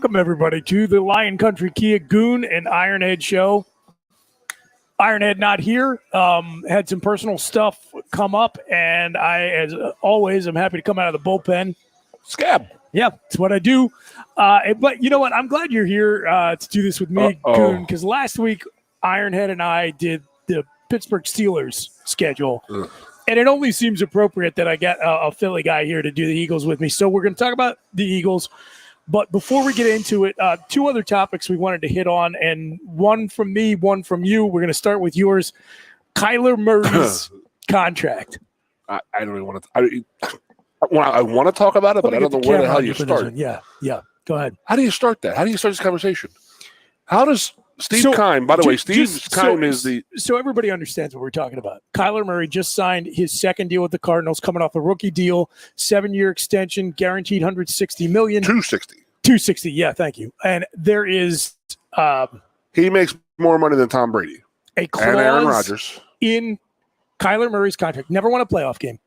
Welcome, everybody, to the Lion Country Kia Goon and Ironhead show. Ironhead not here. Had some personal stuff come up, and I, as always, am happy to come out of the bullpen. Scab. Yeah, it's what I do. But you know what? I'm glad you're here to do this with me, Goon, because last week Ironhead and I did the Pittsburgh Steelers schedule. Ugh. And it only seems appropriate that I get a Philly guy here to do the Eagles with me. So we're going to talk about the Eagles. But before we get into it, two other topics we wanted to hit on, and one from me, one from you. We're going to start with yours. Kyler Murray's contract. I don't even want to. I want to talk about it, but I don't know where the hell you start. Yeah. Go ahead. How do you start that? How do you start this conversation? How does Steve Keim, by the way, Keim is the... So everybody understands what we're talking about. Kyler Murray just signed his second deal with the Cardinals, coming off a rookie deal, 7-year extension, guaranteed $160 million. $260, yeah, thank you. And there is... he makes more money than Tom Brady. A clause and Aaron Rodgers in Kyler Murray's contract. Never won a playoff game.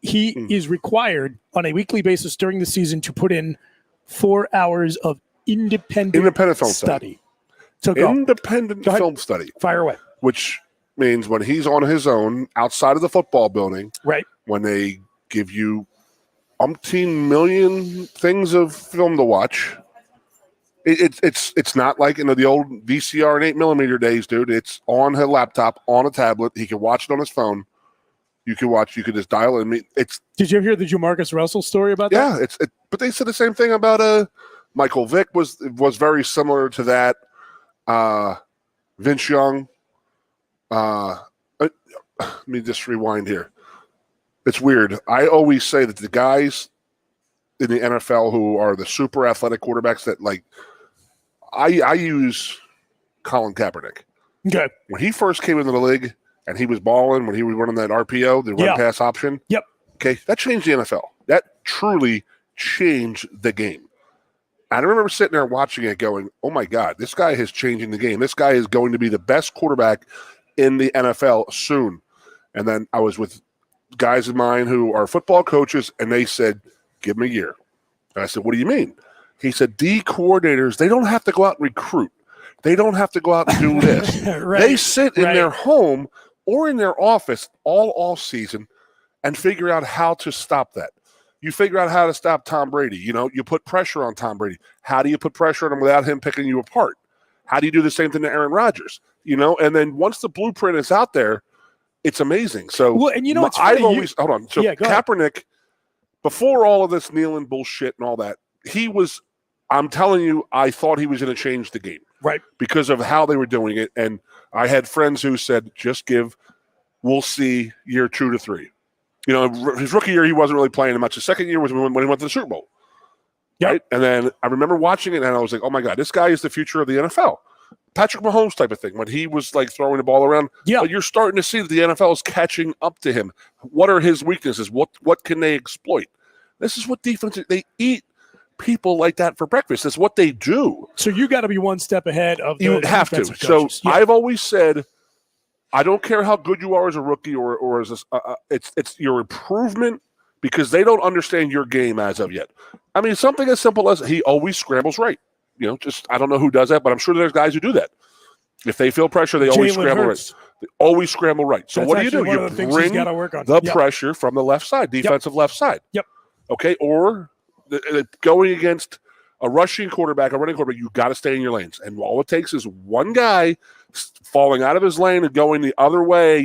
He is required on a weekly basis during the season to put in 4 hours of independent film study. So independent film study. Fire away. Which means when he's on his own outside of the football building, right? When they give you umpteen million things of film to watch, it's not like the old VCR and 8mm days, dude. It's on his laptop, on a tablet. He can watch it on his phone. You can just dial in. Did you ever hear the Jamarcus Russell story about that? Yeah, but they said the same thing about Michael Vick was very similar to that. Vince Young. Let me just rewind here. It's weird. I always say that the guys in the NFL who are the super athletic quarterbacks that I use Colin Kaepernick. Okay. When he first came into the league and he was balling, when he was running that RPO, the run pass option. Yep. Okay. That changed the NFL. That truly changed the game. I remember sitting there watching it going, oh, my God, this guy is changing the game. This guy is going to be the best quarterback in the NFL soon. And then I was with guys of mine who are football coaches, and they said, give him a year. And I said, what do you mean? He said, D coordinators, they don't have to go out and recruit. They don't have to go out and do this. Right. They sit in their home or in their office all season and figure out how to stop that. You figure out how to stop Tom Brady. You put pressure on Tom Brady. How do you put pressure on him without him picking you apart? How do you do the same thing to Aaron Rodgers? And then once the blueprint is out there, it's amazing. So, what's I've funny? always hold on. So Kaepernick, before all of this kneeling bullshit and all that, he was. I'm telling you, I thought he was going to change the game, right? Because of how they were doing it, and I had friends who said, "Just we'll see year 2 to 3." His rookie year, he wasn't really playing much. His second year was when he went to the Super Bowl. Yep. Right? And then I remember watching it, and I was like, oh, my God, this guy is the future of the NFL. Patrick Mahomes type of thing, when he was, throwing the ball around. Yeah. But you're starting to see that the NFL is catching up to him. What are his weaknesses? What can they exploit? This is what defense – they eat people like that for breakfast. That's what they do. So you got to be one step ahead of the You have to. Coaches. So I've always said – I don't care how good you are as a rookie or as it's your improvement because they don't understand your game as of yet. I mean, something as simple as he always scrambles right. I don't know who does that, but I'm sure there's guys who do that. If they feel pressure, they always scramble right. They always scramble right. So what do? You bring the pressure from the left side, defensive left side. Yep. Okay, or going against a rushing quarterback, a running quarterback, you got to stay in your lanes. And all it takes is one guy falling out of his lane and going the other way,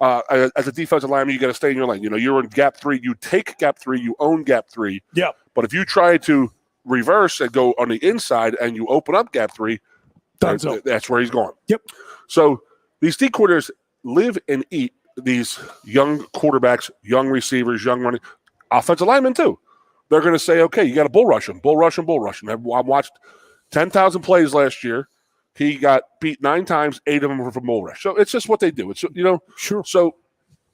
as a defensive lineman, you got to stay in your lane. You're in gap 3. You take gap 3. You own gap 3. Yeah. But if you try to reverse and go on the inside and you open up gap 3, that's where he's going. Yep. So these D coordinators live and eat these young quarterbacks, young receivers, young running offensive linemen too. They're going to say, okay, you got to bull rush him. I watched 10,000 plays last year. He got beat 9 times, 8 of them were from bull rush. So it's just what they do. It's Sure. So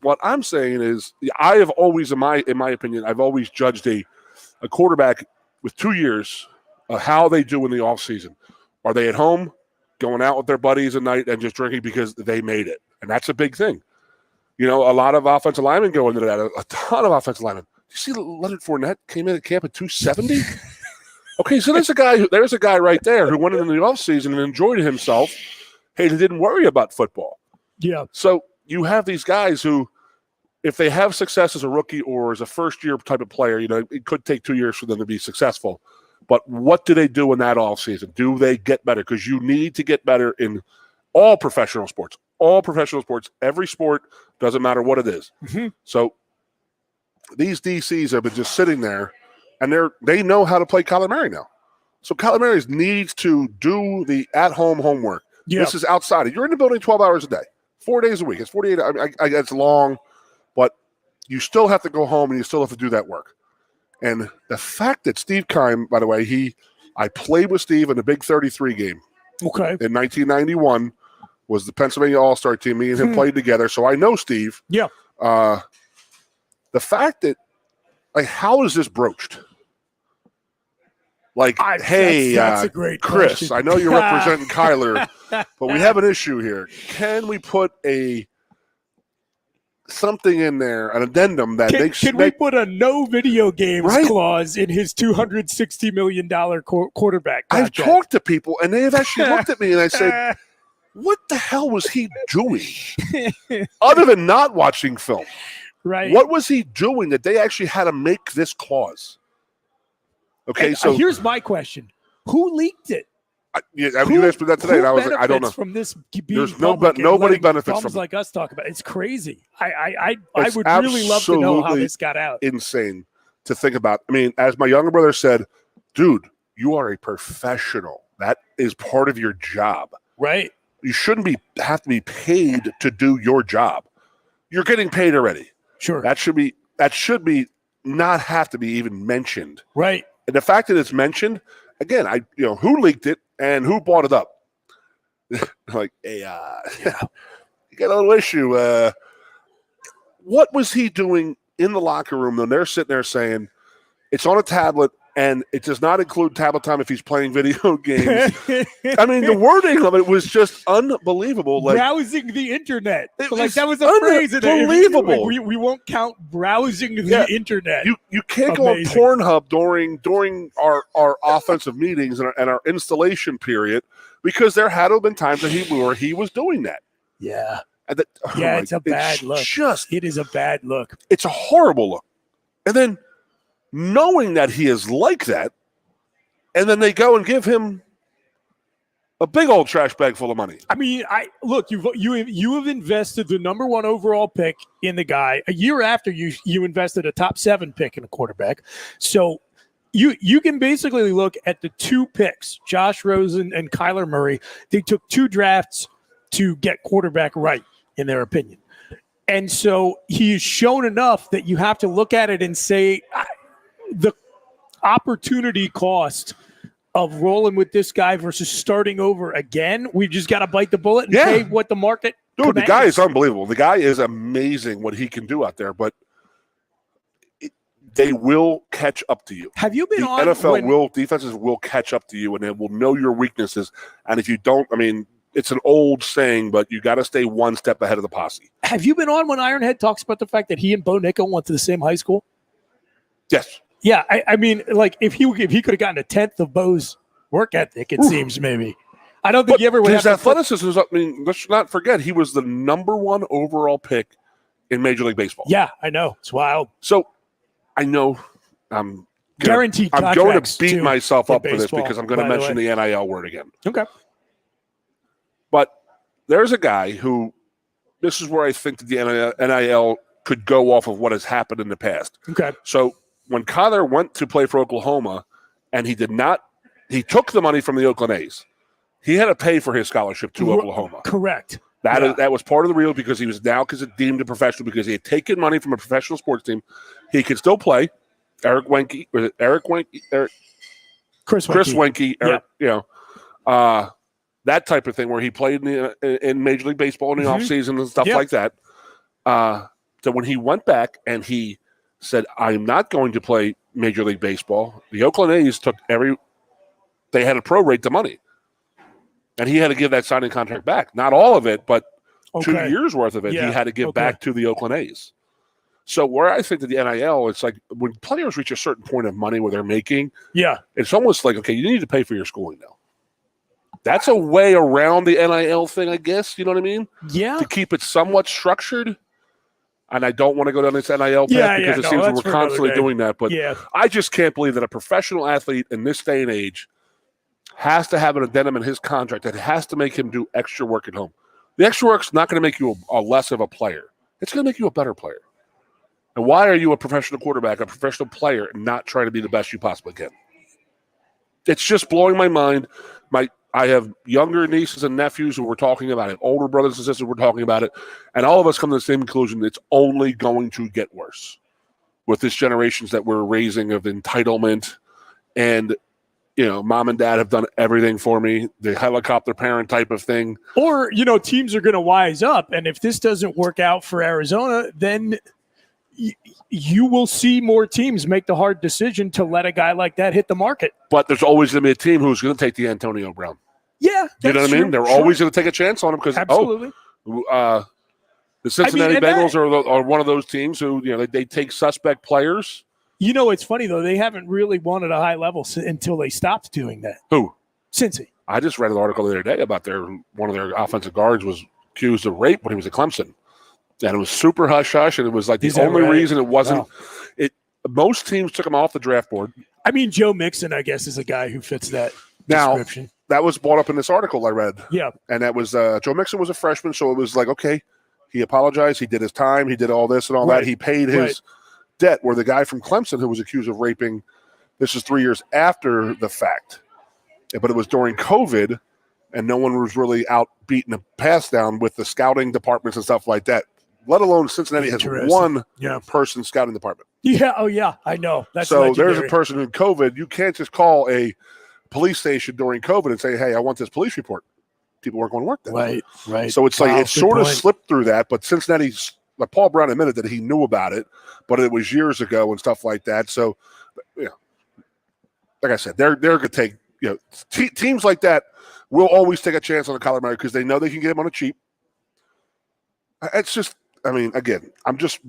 what I'm saying is, I have always, in my opinion, I've always judged a quarterback with 2 years of how they do in the offseason. Are they at home, going out with their buddies at night and just drinking because they made it? And that's a big thing. A lot of offensive linemen go into that. A ton of offensive linemen. You see Leonard Fournette came in at camp at 270? Okay, so there's a guy right there who went into the offseason and enjoyed himself. Hey, he didn't worry about football. Yeah. So you have these guys who, if they have success as a rookie or as a first-year type of player, it could take 2 years for them to be successful. But what do they do in that offseason? Do they get better? Because you need to get better in all professional sports. All professional sports, every sport, doesn't matter what it is. Mm-hmm. So these DCs have been just sitting there, and they know how to play Kyler Murray now. So Kyler Murray needs to do the at-home homework. Yeah. This is outside. You're in the building 12 hours a day, 4 days a week. It's 48 hours. It's long, but you still have to go home and you still have to do that work. And the fact that Steve Keim, by the way, I played with Steve in the Big 33 game. Okay. In 1991 was the Pennsylvania All-Star team. Me and him played together, so I know Steve. Yeah. The fact that, how is this broached? Hey, that's a great Chris, question. I know you're representing Kyler, but we have an issue here. Can we put something in there, an addendum that can we put a no video games clause in his $260 million quarterback contract? I've talked to people, and they have actually looked at me, and I said, what the hell was he doing other than not watching film? Right. What was he doing that they actually had to make this clause? Okay, so here's my question: who leaked it? You asked me that today, and I was like, I don't know. From this, there's nobody benefits from it. Like us talk about it. It's crazy. I would really love to know how this got out. Insane to think about. I mean, as my younger brother said, dude, you are a professional. That is part of your job. Right. You shouldn't have to be paid to do your job. You're getting paid already. Sure. That should be not have to be even mentioned. Right. And the fact that it's mentioned, again, who leaked it and who brought it up? Hey, you got a little issue. What was he doing in the locker room when they're sitting there saying it's on a tablet and it does not include tablet time if he's playing video games? I mean, the wording of it was just unbelievable. Browsing the internet. That was a phrase. Unbelievable. We won't count browsing the internet. You can't go on Pornhub during our offensive meetings and our installation period because there had to have been times that he was doing that. Yeah. And it's a bad look. It is a bad look. It's a horrible look. And then knowing that he is like that, and then they go and give him a big old trash bag full of money. I mean, you have invested the number 1 overall pick in the guy. A year after you invested a top 7 pick in a quarterback. So you can basically look at the 2 picks, Josh Rosen and Kyler Murray. They took 2 drafts to get quarterback right, in their opinion. And so he's shown enough that you have to look at it and say the opportunity cost of rolling with this guy versus starting over again, we just got to bite the bullet and pay what the market commands. The guy is unbelievable. The guy is amazing what he can do out there, but they will catch up to you. Have you been on NFL defenses will catch up to you, and they will know your weaknesses. And if you don't, I mean, it's an old saying, but you got to stay one step ahead of the posse. Have you been on when Ironhead talks about the fact that he and Bo Nickel went to the same high school? Yes. Yeah, I mean, if he could have gotten a 10th of Bo's work ethic, it seems maybe. I don't think he ever would have. His athleticism is. I mean, let's not forget he was the number 1 overall pick in Major League Baseball. Yeah, I know, it's wild. So, I know I'm going to beat myself up for this because I'm going to mention the NIL word again. Okay. But there's a guy who, this is where I think that the NIL could go off of what has happened in the past. Okay. So when Kyler went to play for Oklahoma and he took the money from the Oakland A's. He had to pay for his scholarship to Oklahoma. Correct. That was part of the deal because he was now deemed a professional because he had taken money from a professional sports team. He could still play. Chris Wenke. That type of thing where he played in Major League Baseball in the offseason and stuff like that. So when he went back and he said, I'm not going to play Major League Baseball, the Oakland A's they had to prorate the money. And he had to give that signing contract back. Not all of it, but 2 years worth of it he had to give back to the Oakland A's. So where I think that the NIL, it's like when players reach a certain point of money where they're making, it's almost like, okay, you need to pay for your schooling now. That's a way around the NIL thing, I guess. You know what I mean? Yeah. To keep it somewhat structured. And I don't want to go down this NIL path because it seems that we're constantly doing that. But I just can't believe that a professional athlete in this day and age has to have an addendum in his contract that has to make him do extra work at home. The extra work's not going to make you a less of a player. It's going to make you a better player. And why are you a professional quarterback, a professional player, and not trying to be the best you possibly can? It's just blowing my mind. I have younger nieces and nephews who were talking about it, older brothers and sisters were talking about it, and all of us come to the same conclusion: it's only going to get worse with this generations that we're raising of entitlement. And mom and dad have done everything for me, the helicopter parent type of thing. Or teams are going to wise up, and if this doesn't work out for Arizona, then you will see more teams make the hard decision to let a guy like that hit the market. But there's always going to be a team who's going to take the Antonio Brown. Yeah, you know what I mean? They're always going to take a chance on him because absolutely. The Cincinnati Bengals are one of those teams who they take suspect players. It's funny though, they haven't really won at a high level until they stopped doing that. Who? Cincy. I just read an article the other day about one of their offensive guards was accused of rape when he was at Clemson. And it was super hush-hush, and it was like the only reason it wasn't most teams took him off the draft board. I mean, Joe Mixon, I guess, is a guy who fits that description. That was brought up in this article I read. Yeah. And that was Joe Mixon was a freshman, so it was like, okay, he apologized, he did his time, he did all this and all that. He paid his debt, where the guy from Clemson who was accused of raping, this is 3 years after the fact. But it was during COVID, and no one was really out beating a pass down with the scouting departments and stuff like that. Let alone Cincinnati has one person scouting department. Yeah, oh yeah, I know. That's so legendary. There's a person in COVID. You can't just call a police station during COVID and say, hey, I want this police report. People weren't going to work then. Right. So it's like it sort of slipped through that, but Cincinnati, like Paul Brown admitted that he knew about it, but it was years ago and stuff like that. So, like I said, they're going to take, teams like that will always take a chance on the Kyler Murray because they know they can get him on a cheap. It's just, I mean, again, I'm just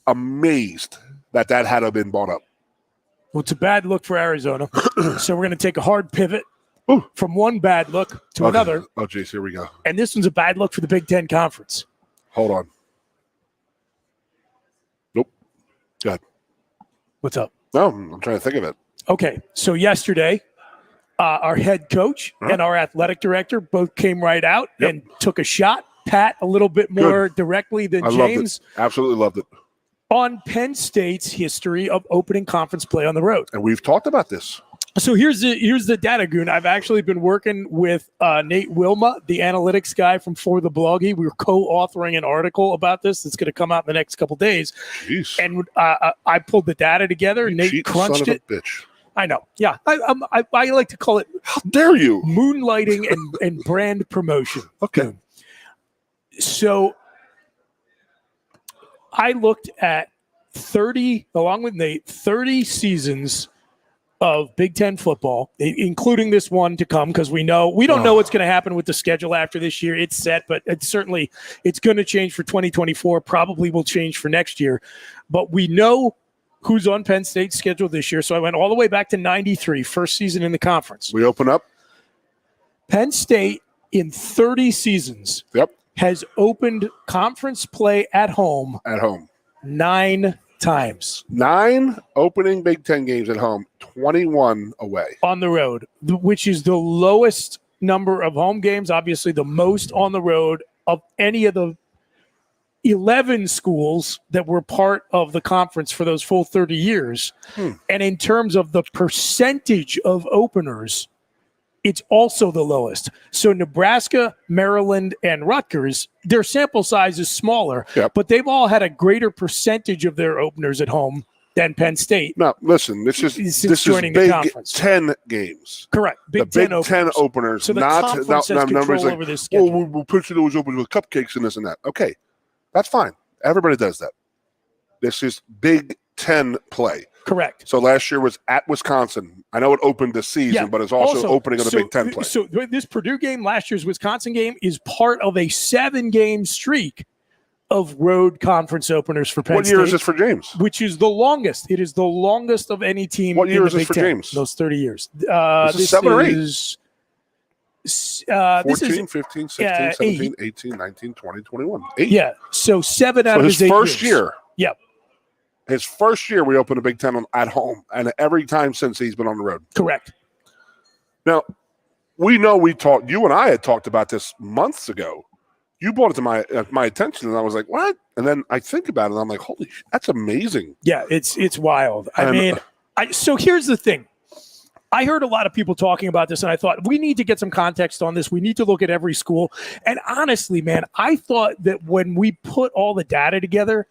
amazed that had to have been bought up. Well, it's a bad look for Arizona. So we're going to take a hard pivot from one bad look to another. Oh, geez, here we go. And this one's a bad look for the Big Ten Conference. Hold on. Nope. Go ahead. What's up? No, I'm trying to think of it. Okay, so yesterday, our head coach and our athletic director both came right out and took a shot. Pat a little bit more directly than James. Loved it. Absolutely loved it. On Penn State's history of opening conference play on the road. And we've talked about this. So here's the data, Goon. I've actually been working with Nate Wilma, the analytics guy from For the Bloggy. We were co-authoring an article about this that's going to come out in the next couple days. Jeez. And I pulled the data together. Nate crunched it. Bitch. I know. Yeah. I like to call it. How dare you? Moonlighting and brand promotion. Okay. Goon. So I looked at 30, along with Nate, 30 seasons of Big Ten football, including this one to come, because we don't know what's going to happen with the schedule after this year. It's set, but it's going to change for 2024, probably will change for next year. But we know who's on Penn State's schedule this year. So I went all the way back to 93, first season in the conference. We open up. Penn State in 30 seasons. Yep. Has opened conference play at home 9 times. 9 opening Big Ten games at home, 21 away. On the road, which is the lowest number of home games, obviously the most on the road of any of the 11 schools that were part of the conference for those full 30 years. And in terms of the percentage of openers, it's also the lowest. So Nebraska, Maryland, and Rutgers, their sample size is smaller, but they've all had a greater percentage of their openers at home than Penn State. No, listen, this is Big Ten games. Correct. Big Ten openers. So the conference has control over this schedule. We'll put those open with cupcakes and this and that. Okay, that's fine. Everybody does that. This is Big Ten play. Correct. So last year was at Wisconsin. I know it opened this season, but it's also opening of the Big Ten play. So this Purdue game, last year's Wisconsin game, is part of a 7-game streak of road conference openers for Penn What State. year is this for James? Which is the longest. It is the longest of any team. What year in is the this Big for Ten, James? Those 30 years. This 7 or 8? This 14, is 15, 16, 17, 18, 19, 20, 21. 8. Yeah. So 7 out So of his his 8 first years. year. Yep. His first year, we opened a Big Ten at home, and every time since he's been on the road. Correct. Now, we know you and I had talked about this months ago. You brought it to my attention, and I was like, what? And then I think about it, and I'm like, holy shit, that's amazing. Yeah, it's wild. So here's the thing. I heard a lot of people talking about this, and I thought, we need to get some context on this. We need to look at every school. And honestly, man, I thought that when we put all the data together,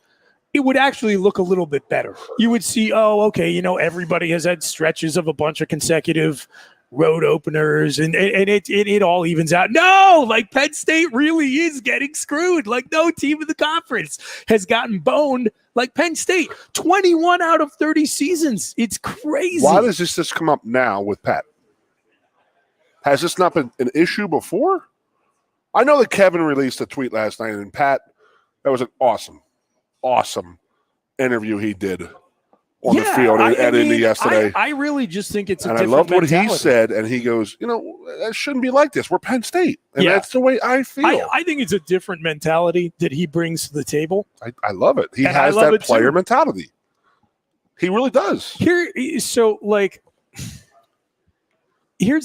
it would actually look a little bit better. You would see, okay, everybody has had stretches of a bunch of consecutive road openers, and it all evens out. No, like Penn State really is getting screwed. Like no team in the conference has gotten boned like Penn State. 21 out of 30 seasons. It's crazy. Why does this come up now with Pat? Has this not been an issue before? I know that Kevin released a tweet last night, and Pat, that was an awesome interview he did on the field at Indy yesterday. I really just think it's and I loved what he said, and he goes, that shouldn't be like this. We're Penn State, and that's the way I feel. I think it's a different mentality that he brings to the table. I love it. He has that player mentality. He really does. Here's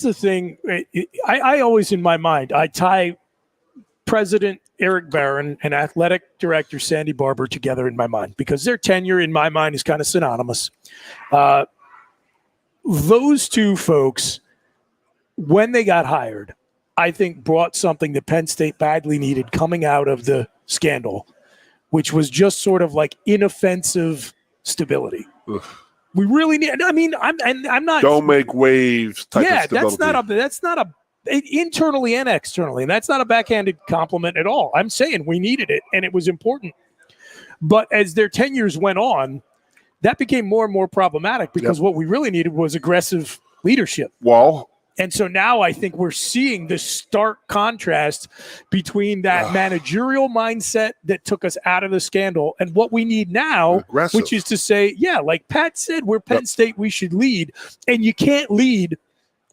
the thing. I always, in my mind, I tie President Eric Barron and Athletic Director Sandy Barber together in my mind because their tenure in my mind is kind of synonymous. Those two folks, when they got hired, I think brought something that Penn State badly needed coming out of the scandal, which was just sort of like inoffensive stability. Ugh. We really need. I mean, I'm not. Don't make waves. Type of stability. That's not a. Internally and externally, and that's not a backhanded compliment at all. I'm saying we needed it, and it was important. But as their tenures went on, that became more and more problematic because what we really needed was aggressive leadership. Well, and so now I think we're seeing the stark contrast between that managerial mindset that took us out of the scandal and what we need now, which is to say, like Pat said, we're Penn State, we should lead, and you can't lead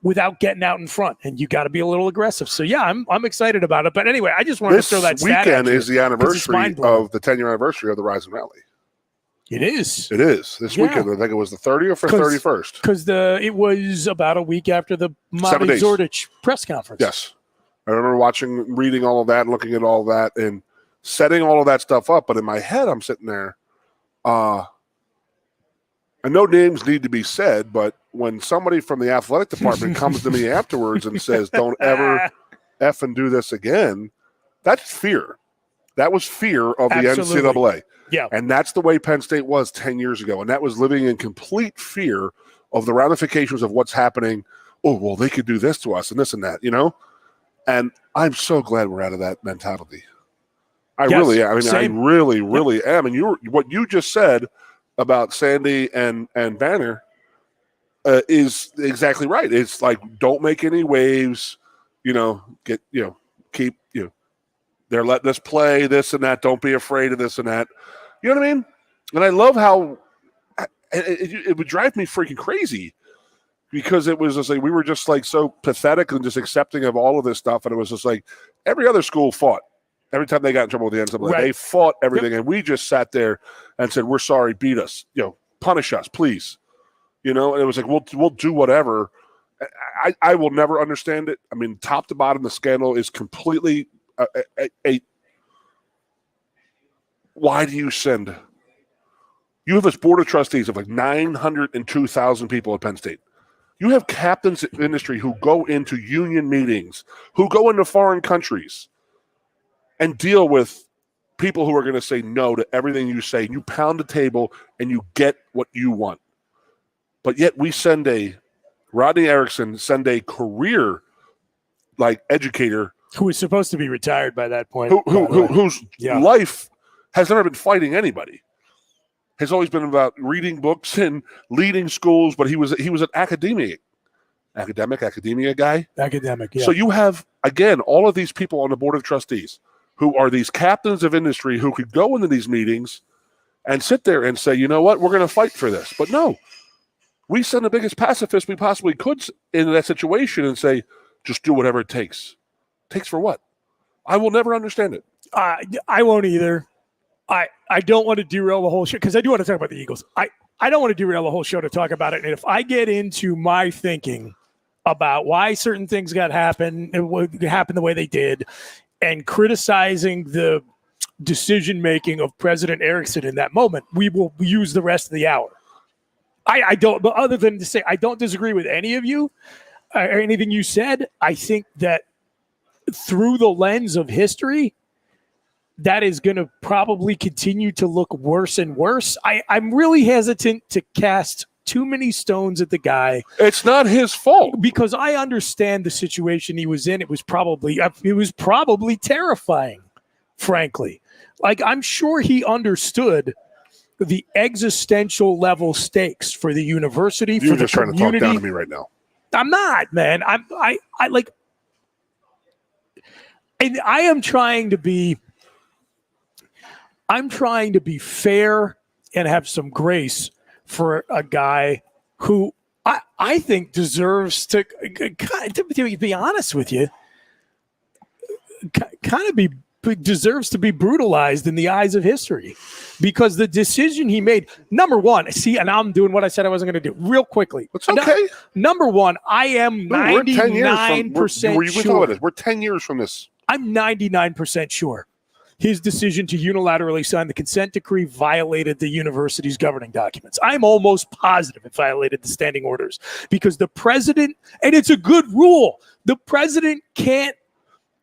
without getting out in front, and you got to be a little aggressive. So I'm excited about it. But anyway, I just wanted to throw that stat. This weekend is the anniversary of the 10-year anniversary of the Rise and Rally. It is. It is this weekend. I think it was the 30th or 31st. Because it was about a week after the Monty Zordich press conference. Yes, I remember reading all of that, and looking at all of that, and setting all of that stuff up. But in my head, I'm sitting there. I know names need to be said, but when somebody from the athletic department comes to me afterwards and says, don't ever effing do this again, that's fear. That was fear of the NCAA. Yeah. And that's the way Penn State was 10 years ago. And that was living in complete fear of the ramifications of what's happening. Oh, well, they could do this to us and this and that, And I'm so glad we're out of that mentality. I really am. I really am. And what you just said about Sandy and Banner is exactly right. It's like, don't make any waves, keep, they're letting us play this and that. Don't be afraid of this and that. You know what I mean? And I love how it would drive me freaking crazy because it was just like, we were just like so pathetic and just accepting of all of this stuff. And it was just like every other school fought. Every time they got in trouble with the NCAA, they fought everything, and we just sat there and said, "We're sorry, beat us, punish us, please." And it was like, "We'll do whatever." I will never understand it. I mean, top to bottom, the scandal is completely a. Why do you send? You have this board of trustees of like 902,000 people at Penn State. You have captains in industry who go into union meetings, who go into foreign countries and deal with people who are going to say no to everything you say. You pound the table and you get what you want. But yet we Rodney Erickson send a career educator who is supposed to be retired by that point, whose life has never been fighting anybody. Has always been about reading books and leading schools, but he was an academia guy. Academic, yeah. So you have, again, all of these people on the board of trustees who are these captains of industry who could go into these meetings and sit there and say, you know what, we're going to fight for this. But no, we send the biggest pacifist we possibly could into that situation and say, just do whatever it takes. Takes for what? I will never understand it. I won't either. I don't want to derail the whole show because I do want to talk about the Eagles. I don't want to derail the whole show to talk about it. And if I get into my thinking about why certain things happened the way they did and criticizing the decision-making of President Erickson in that moment, we will use the rest of the hour. I don't, but other than to say, I don't disagree with any of you or anything you said. I think that through the lens of history, that is going to probably continue to look worse and worse. I'm really hesitant to cast too many stones at the guy. It's not his fault. Because I understand the situation he was in. It was probably terrifying, frankly. Like, I'm sure he understood the existential level stakes for the university, You're for the just trying community. to talk down to me right now. I'm not, man. And I am trying to be fair and have some grace for a guy who I think deserves to be honest with you, deserves to be brutalized in the eyes of history because the decision he made, number one, and I'm doing what I said I wasn't going to do real quickly. It's okay. Number one, I am 99% sure. We're 10 years from this. I'm 99% sure his decision to unilaterally sign the consent decree violated the university's governing documents. I'm almost positive it violated the standing orders because the president, and it's a good rule, the president can't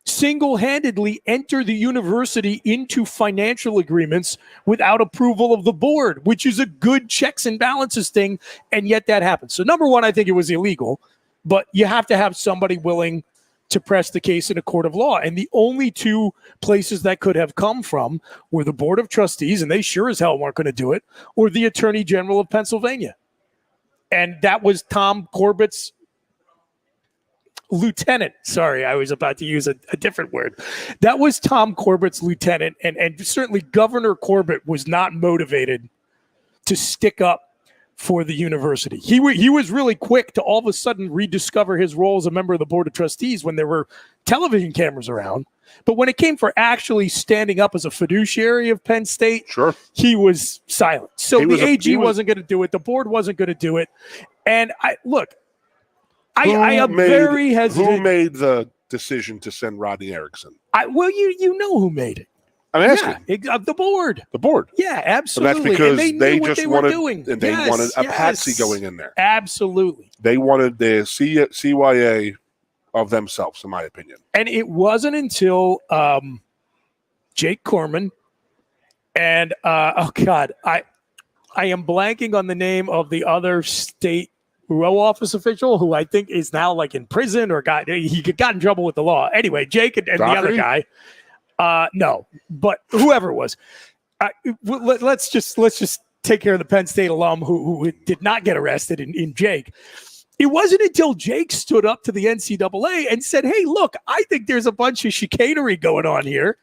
single-handedly enter the university into financial agreements without approval of the board, which is a good checks and balances thing, and yet that happens. So number one, I think it was illegal, but you have to have somebody willing to press the case in a court of law. And the only two places that could have come from were the Board of Trustees, and they sure as hell weren't going to do it, or the Attorney General of Pennsylvania. And that was Tom Corbett's lieutenant. Sorry, I was about to use a different word. That was Tom Corbett's lieutenant, and certainly Governor Corbett was not motivated to stick up for the university. He was really quick to all of a sudden rediscover his role as a member of the Board of Trustees when there were television cameras around. But when it came for actually standing up as a fiduciary of Penn State, sure, he was silent. So the AG wasn't going to do it. The board wasn't going to do it. And I am very hesitant. Who made the decision to send Rodney Erickson? You know who made it. I'm asking. Yeah, the board. The board. Yeah, absolutely. And that's because and they just wanted, and they wanted a patsy going in there. Absolutely. They wanted the CYA of themselves, in my opinion. And it wasn't until Jake Corman and I am blanking on the name of the other state row office official who I think is now like in prison or got in trouble with the law. Anyway, Jake and the other guy. No, but whoever it was, let's just take care of the Penn State alum who did not get arrested in Jake. It wasn't until Jake stood up to the NCAA and said, hey, look, I think there's a bunch of chicanery going on here.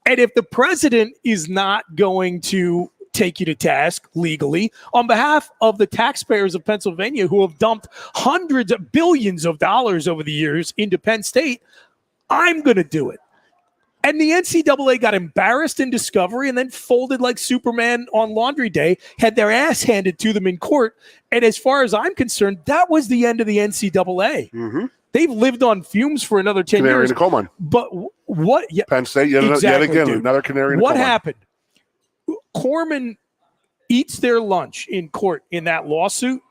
And if the president is not going to take you to task legally on behalf of the taxpayers of Pennsylvania who have dumped hundreds of billions of dollars over the years into Penn State, I'm going to do it. And the NCAA got embarrassed in discovery and then folded like Superman on Laundry Day, had their ass handed to them in court. And as far as I'm concerned, that was the end of the NCAA. Mm-hmm. They've lived on fumes for another 10 canary years. in the coal mine. But what? Yeah, Penn State, yet again, dude. Another canary in the coal mine. What happened? Corman eats their lunch in court in that lawsuit.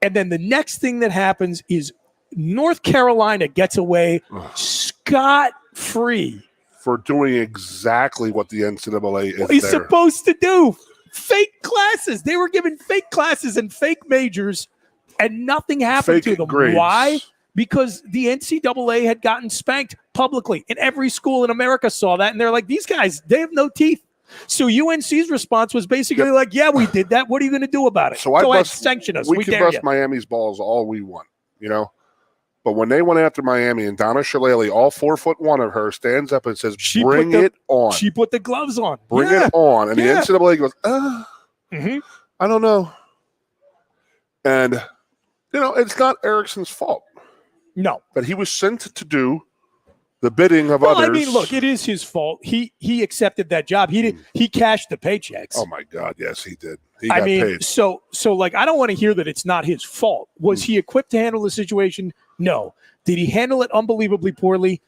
And then the next thing that happens is North Carolina gets away scot-free. For doing exactly what the NCAA is supposed to do. Fake classes. They were given fake classes and fake majors, and nothing happened to them. Grades. Why? Because the NCAA had gotten spanked publicly, and every school in America saw that, and they're like, these guys, they have no teeth. So UNC's response was basically like, yeah, we did that. What are you going to do about it? So sanction us. We can bust Miami's balls all we want, you know? But when they went after Miami and Donna Shillelagh, all 4'1" of her, stands up and says, "Bring it on." She put the gloves on. Bring it on. And the NCAA goes, I don't know. And, it's not Erickson's fault. No. But he was sent to do the bidding of others. I mean, look, it is his fault. He accepted that job. He cashed the paychecks. Oh, my God. Yes, he did. He got paid. So I don't want to hear that it's not his fault. Was he equipped to handle the situation? No. Did he handle it unbelievably poorly?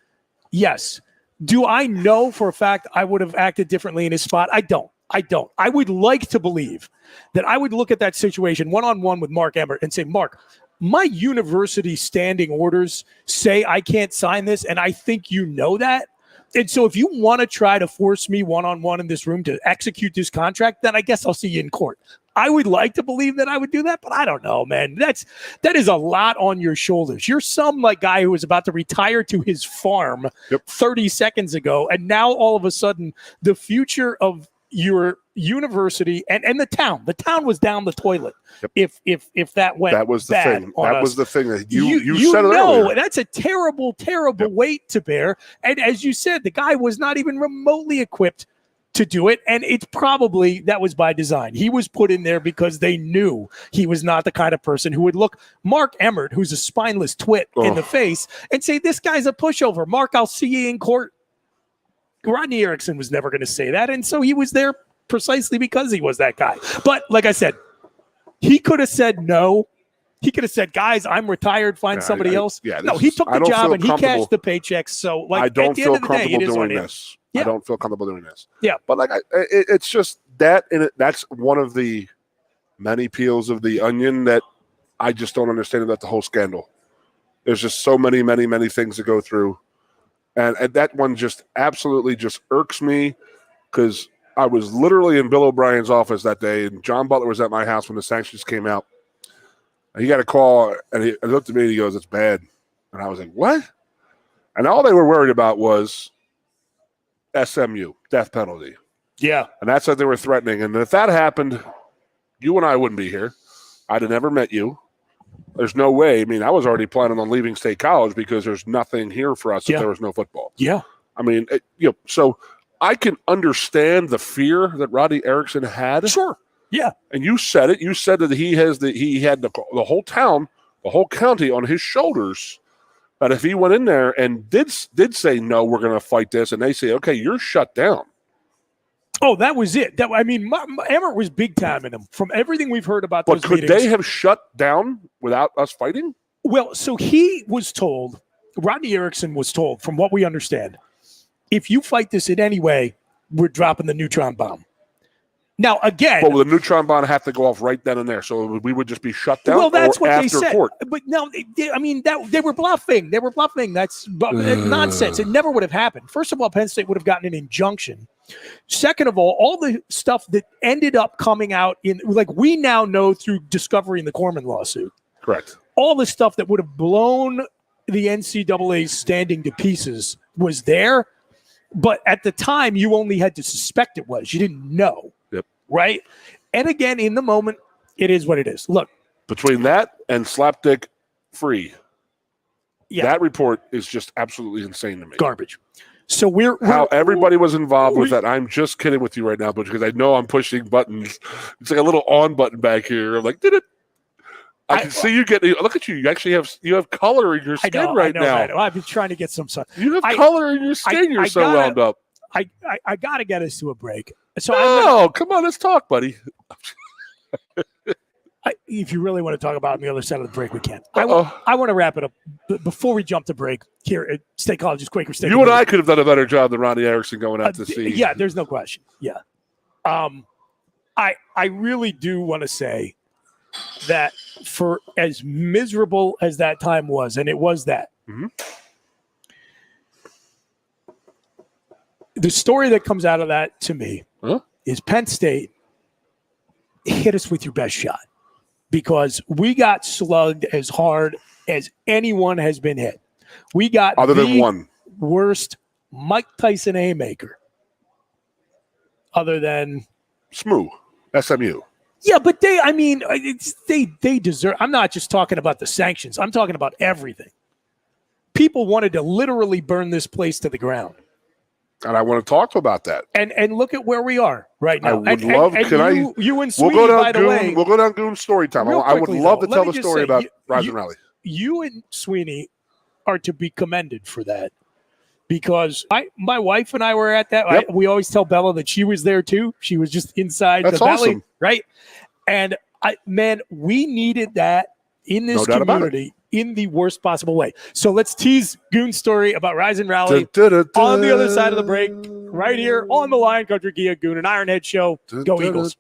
Yes. Do I know for a fact I would have acted differently in his spot? I don't. I would like to believe that I would look at that situation one-on-one with Mark Emmert and say, Mark, my university standing orders say I can't sign this, and I think you know that. And so if you want to try to force me one-on-one in this room to execute this contract, then I guess I'll see you in court. I would like to believe that I would do that, but I don't know, man. That is a lot on your shoulders. You're some guy who was about to retire to his farm 30 seconds ago, and now all of a sudden the future of your university and the town was down the toilet. If that went that was the bad thing. on That us. was the thing that you said it earlier. That's a terrible weight to bear. And as you said, the guy was not even remotely equipped to do it, and it's probably that was by design. He was put in there because they knew he was not the kind of person who would look Mark Emmert, who's a spineless twit, in the face and say, "This guy's a pushover. Mark, I'll see you in court." Rodney Erickson was never going to say that, and so he was there precisely because he was that guy. But like I said, he could have said no. He could have said, "Guys, I'm retired. Find somebody else." No, he took the job and he cashed the paychecks. So, I don't at the feel end of the day, comfortable it is what doing it this. is. Yeah. I don't feel comfortable doing this. Yeah, but it's just that, and that's one of the many peels of the onion that I just don't understand about the whole scandal. There's just so many things to go through, and that one just absolutely just irks me because I was literally in Bill O'Brien's office that day, and John Butler was at my house when the sanctions came out. And he got a call, and he looked at me and he goes, "It's bad," and I was like, "What?" And all they were worried about was SMU, death penalty. Yeah. And that's what they were threatening. And if that happened, you and I wouldn't be here. I'd have never met you. There's no way. I mean, I was already planning on leaving State College because there's nothing here for us if there was no football. Yeah. I mean, so I can understand the fear that Rodney Erickson had. Sure. Yeah. And you said it. You said that he had the whole town, the whole county on his shoulders. But if he went in there and did say, "No, we're going to fight this," and they say, "Okay, you're shut down." Oh, that was it. Emmert was big time in him from everything we've heard about those meetings. But could they have shut down without us fighting? Well, so he was told, Rodney Erickson was told, from what we understand, if you fight this in any way, we're dropping the neutron bomb. Now, again, well, the neutron bomb have to go off right then and there, so we would just be shut down. Well, that's what they after said. Court? But no, they were bluffing. They were bluffing. That's nonsense. It never would have happened. First of all, Penn State would have gotten an injunction. Second of all the stuff that ended up coming out we now know through discovery in the Corman lawsuit. Correct. All the stuff that would have blown the NCAA's standing to pieces was there. But at the time, you only had to suspect it was. You didn't know. Yep. Right? And again, in the moment, it is what it is. Look. Between that and slapdick free, that report is just absolutely insane to me. Garbage. So how everybody was involved with that. I'm just kidding with you right now, but because I know I'm pushing buttons. It's like a little on button back here. I'm like, did it? I can see you getting. Look at you. You actually have color in your skin right now. I know. I've been trying to get some sun. You have color in your skin. You're so wound up. I got to get us to a break. So come on, let's talk, buddy. If you really want to talk about it on the other side of the break, we can. I want to wrap it up. Before we jump to break here at State College's Quaker State. You and I could have done a better job than Rodney Erickson going out to sea. Yeah, there's no question. Yeah. I really do want to say that for as miserable as that time was, and it was that, the story that comes out of that to me is Penn State hit us with your best shot because we got slugged as hard as anyone has been hit. We got other than one worst Mike Tyson haymaker other than SMU. Yeah, but they deserve. I'm not just talking about the sanctions. I'm talking about everything. people wanted to literally burn this place to the ground. And I want to talk about that. And look at where we are right now. I would love. You and Sweeney, by the way, we'll go down Goon's story time. I would love to tell the story about Rise and Rally. You and Sweeney are to be commended for that, because my wife and I were at that. Yep. We always tell Bella that she was there too. She was just inside the belly, right? And we needed that in this community in the worst possible way. So let's tease Goon's story about Rise and Rally on the other side of the break, right here on the Lion Country Kia Goon and Ironhead show. Go Eagles.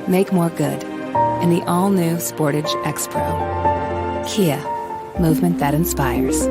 Make more good in the all-new Sportage X-Pro. Kia, movement that inspires.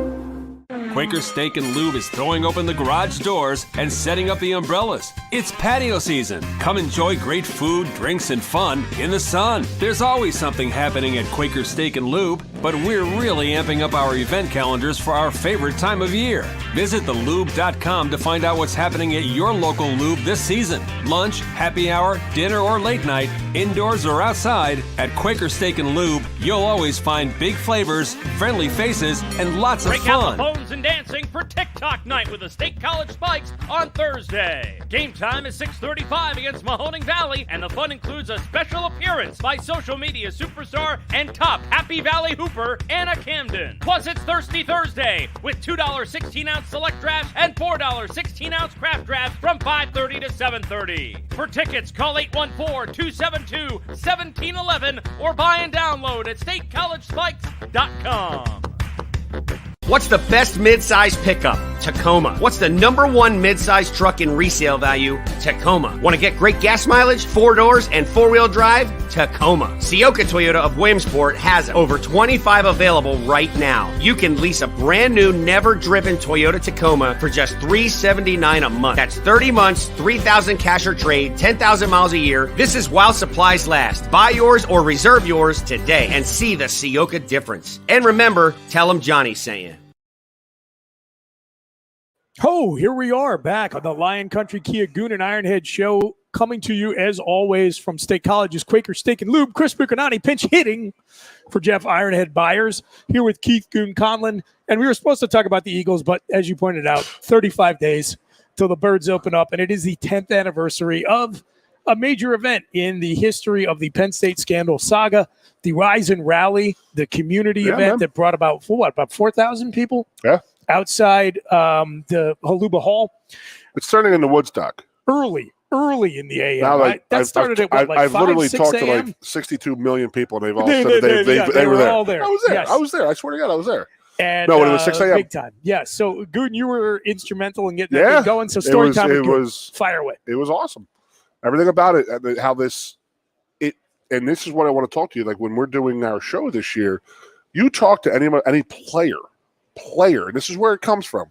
Quaker Steak and Lube is throwing open the garage doors and setting up the umbrellas. It's patio season. Come enjoy great food, drinks, and fun in the sun. There's always something happening at Quaker Steak and Lube, but we're really amping up our event calendars for our favorite time of year. Visit thelube.com to find out what's happening at your local lube this season. Lunch, happy hour, dinner, or late night, indoors or outside, at Quaker Steak and Lube, you'll always find big flavors, friendly faces, and lots of fun. Break out the phones and dancing for TikTok night with the State College Spikes on Thursday. Game time is 6:35 against Mahoning Valley, and the fun includes a special appearance by social media superstar and top Happy Valley Hooper, Anna Camden. Plus, it's Thirsty Thursday with $2 16-ounce select drafts and $4 16-ounce craft drafts from 5:30 to 7:30. For tickets, call 814-272-1711 or buy and download at statecollegespikes.com. What's the best mid-size pickup? Tacoma. What's the #1 mid-size truck in resale value? Tacoma. Want to get great gas mileage, 4 doors, and 4-wheel drive? Tacoma. Sioka Toyota of Williamsport has over 25 available right now. You can lease a brand new, never-driven Toyota Tacoma for just $379 a month. That's 30 months, $3,000 cash or trade, 10,000 miles a year. This is while supplies last. Buy yours or reserve yours today and see the Sioka difference. And remember, tell them Johnny sent you. Oh, here we are back on the Lion Country Kia Goon and Ironhead show, coming to you as always from State College's Quaker Steak and Lube. Chris Buchanani pinch hitting for Jeff Ironhead Byers, here with Keith Goon Conlon. And we were supposed to talk about the Eagles, but as you pointed out, 35 days till the birds open up, and it is the 10th anniversary of a major event in the history of the Penn State scandal saga, the Rise and Rally, the community event that brought about 4,000 people? Yeah. Outside the Haluba Hall. It's turning into Woodstock. Early in the AM. Now, right? That started at what, like I've 5, literally 6 talked a.m.? to like 62 million people, and they've all They said they were there. all there. I was there. Yes. I was there. I swear to God, I was there. And, no, when it was 6 a.m. Big time. Yeah. So, Goon, you were instrumental in getting that thing going. So, story time was fire away. It was awesome. Everything about it, how this, and this is what I want to talk to you. Like when we're doing our show this year, you talk to any player, and this is where it comes from.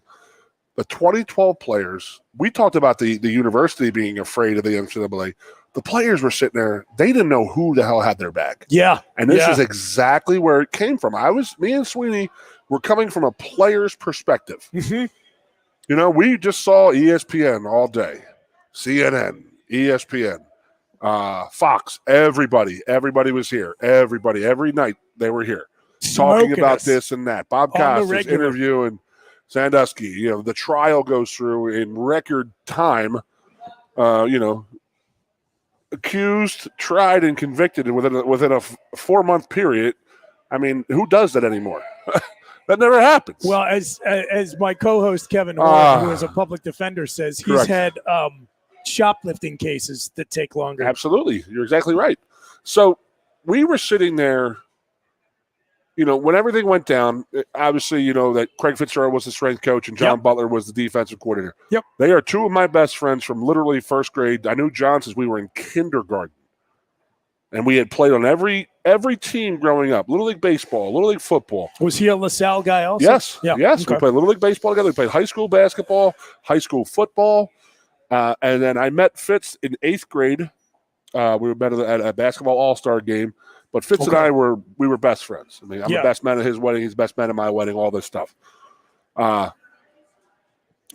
The 2012 players, we talked about the university being afraid of the NCAA. The players were sitting there. They didn't know who the hell had their back. Yeah. And this is exactly where it came from. Me and Sweeney were coming from a player's perspective. Mm-hmm. You know, we just saw ESPN all day, CNN, ESPN, Fox, everybody was here. Everybody, every night they were here. Talking about this and that. Bob Costas interviewing Sandusky, you know, the trial goes through in record time, accused, tried, and convicted within a 4-month period. I mean, who does that anymore? That never happens. Well, as my co-host Kevin Horn, who is a public defender, says, he's had shoplifting cases that take longer. Absolutely. You're exactly right. So we were sitting there. You know, when everything went down, obviously, you know, that Craig Fitzgerald was the strength coach and John Butler was the defensive coordinator. Yep. They are two of my best friends from literally first grade. I knew John since we were in kindergarten. And we had played on every team growing up. Little League baseball, Little League football. Was he a LaSalle guy also? Yes. Yeah. Yes. Okay. We played Little League baseball together. We played high school basketball, high school football. And then I met Fitz in 8th grade We met at a basketball all-star game. But Fitz and I were best friends. I mean, I'm the best man at his wedding. He's the best man at my wedding, all this stuff.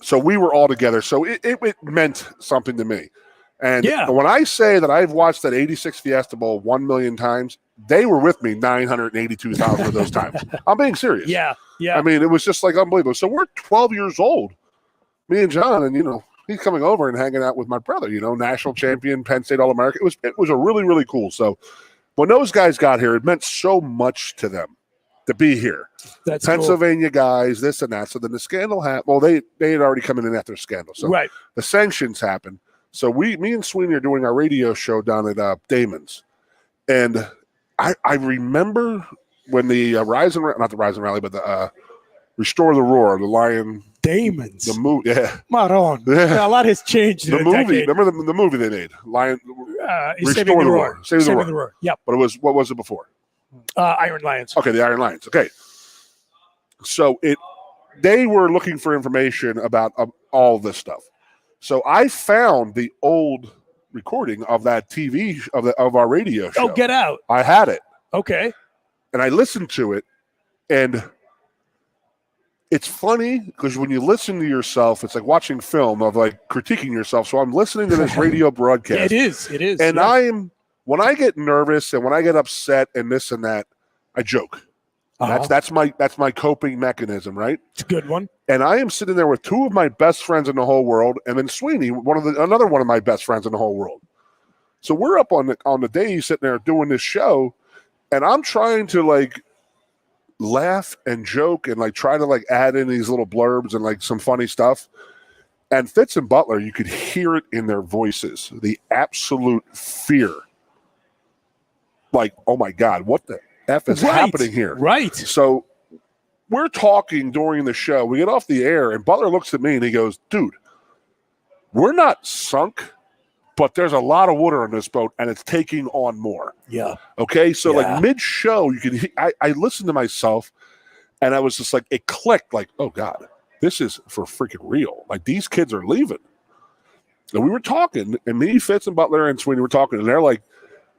So we were all together. So it meant something to me. And when I say that I've watched that 86 Fiesta Bowl 1 million times, they were with me 982,000 of those times. I'm being serious. Yeah. I mean, it was just like unbelievable. So we're 12 years old, me and John, and, he's coming over and hanging out with my brother, national champion, Penn State All-American. It was a really, really cool. So when those guys got here, it meant so much to them to be here. That's Pennsylvania guys, this and that. So then the scandal happened. Well, they had already come in after the scandal. So the sanctions happened. So me and Sweeney are doing our radio show down at Damon's. And I remember when the not the Rise and Rally, but the Restore the Roar, the Lion. Damon's. The movie, yeah. Maron. A lot has changed in the movie. Remember the movie they made? Lion. Saving the Roar. Saving the Roar. Yep. But what was it before? Iron Lions. Okay, the Iron Lions. Okay. So they were looking for information about all this stuff. So I found the old recording of that TV of our radio show. Oh, get out! I had it. Okay. And I listened to it, and it's funny because when you listen to yourself, it's like watching film of like critiquing yourself. So I'm listening to this radio broadcast. It is. And when I get nervous and when I get upset and this and that, I joke. That's my coping mechanism, right? It's a good one. And I am sitting there with two of my best friends in the whole world, and then Sweeney, another one of my best friends in the whole world. So we're up on the day sitting there doing this show, and I'm trying to like laugh and joke and like try to like add in these little blurbs and like some funny stuff. And Fitz and Butler, you could hear it in their voices, the absolute fear. Like, oh my God, what the F is happening here? Right. So we're talking during the show. We get off the air, and Butler looks at me and he goes, dude, we're not sunk, but there's a lot of water on this boat, and it's taking on more. Yeah. Okay? So like mid-show, you can I listened to myself, and I was just like, it clicked like, oh God, this is for freaking real. Like these kids are leaving. And we were talking, and me, Fitz, and Butler, and Sweeney were talking, and they're like,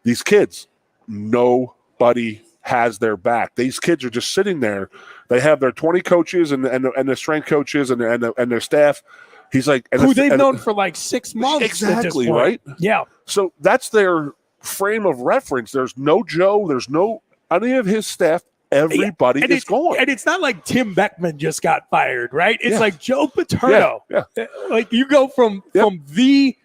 these kids, nobody has their back. These kids are just sitting there. They have their 20 coaches and the strength coaches and their staff. He's like, who they've known for like 6 months. Exactly, right? Yeah. So that's their frame of reference. There's no Joe. There's no any of his staff. Everybody is gone. And it's not like Tim Beckman just got fired, right? It's like Joe Paterno. Yeah. Like you go from the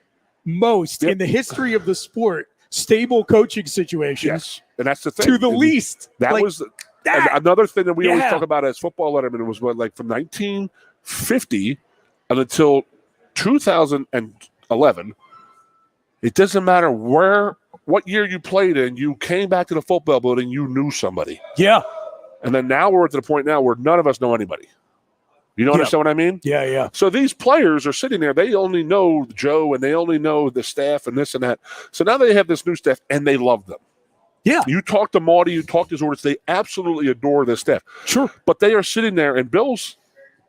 most in the history of the sport stable coaching situation. Yes. And that's the thing. To the least. That like, was another thing that we always talk about as football letterman was what, like from 1950 until 2011, it doesn't matter what year you played in, you came back to the football building, you knew somebody. Yeah. And then now we're at the point now where none of us know anybody. You know understand what I mean? Yeah. So these players are sitting there. They only know Joe and they only know the staff and this and that. So now they have this new staff and they love them. Yeah. You talk to Marty, you talk to his orders. They absolutely adore this staff. Sure. But they are sitting there and Bill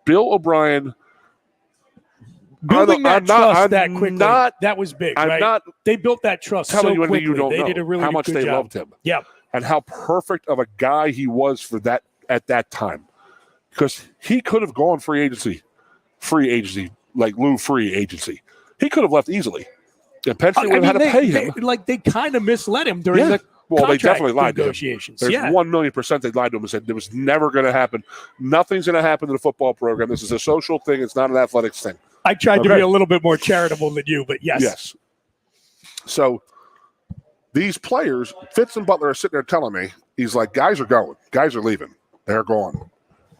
O'Brien. Building that trust that quickly, that was big, right? They built that trust so quickly. Telling you don't they know did a really how much good they job. loved him. Yeah. And how perfect of a guy he was for that at that time. Because he could have gone free agency, like Lou free agency. He could have left easily. And Penn State would have had to pay him. They kind of misled him during the they definitely lied negotiations. To him. There's 1,000,000% they lied to him and said it was never going to happen. Nothing's going to happen to the football program. This is a social thing. It's not an athletics thing. I tried to be a little bit more charitable than you, but yes. Yes. So these players, Fitz and Butler are sitting there telling me, he's like, guys are going. Guys are leaving. They're gone.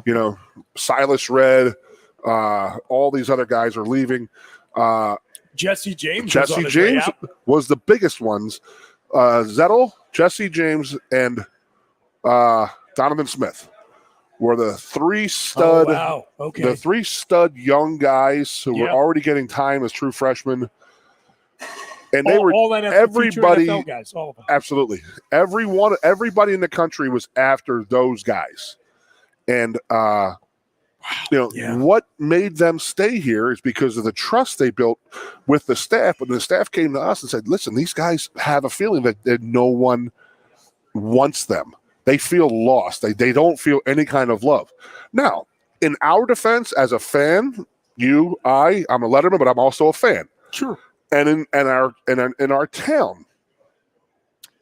You know, Silas Red, all these other guys are leaving. Jesse James was the biggest ones. Zettel, Jesse James, and Donovan Smith were the three stud. Oh, wow. Okay. The three stud young guys who were already getting time as true freshmen. And they were all everybody NFL guys, all of them. Absolutely. Everybody in the country was after those guys. And What made them stay here is because of the trust they built with the staff. But the staff came to us and said, listen, these guys have a feeling that no one wants them. They feel lost. They don't feel any kind of love. Now, in our defense, as a fan, I'm a Letterman, but I'm also a fan. Sure. And in our town,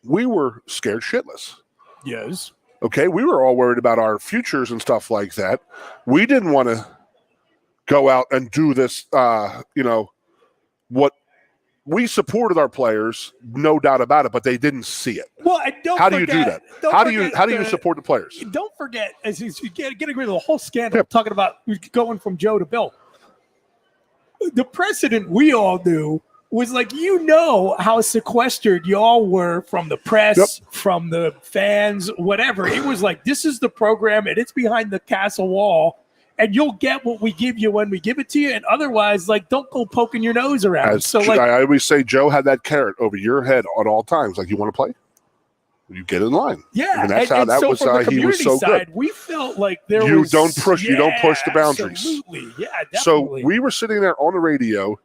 we were scared shitless. Yes. Okay, we were all worried about our futures and stuff like that. We didn't want to go out and do this, what we supported our players, no doubt about it, but they didn't see it. Well, and how do you do that? How do you support the players? Don't forget, as you get rid of the whole scandal, talking about going from Joe to Bill. The precedent we all knew was like, how sequestered y'all were from the press, from the fans, whatever. It was like, this is the program, and it's behind the castle wall, and you'll get what we give you when we give it to you, and otherwise, like, don't go poking your nose around. I always say, Joe had that carrot over your head at all times. Like, you want to play? You get in line. Yeah, and that's how that was. He was so good. We felt like you don't push the boundaries. Absolutely, yeah, definitely. So we were sitting there on the radio.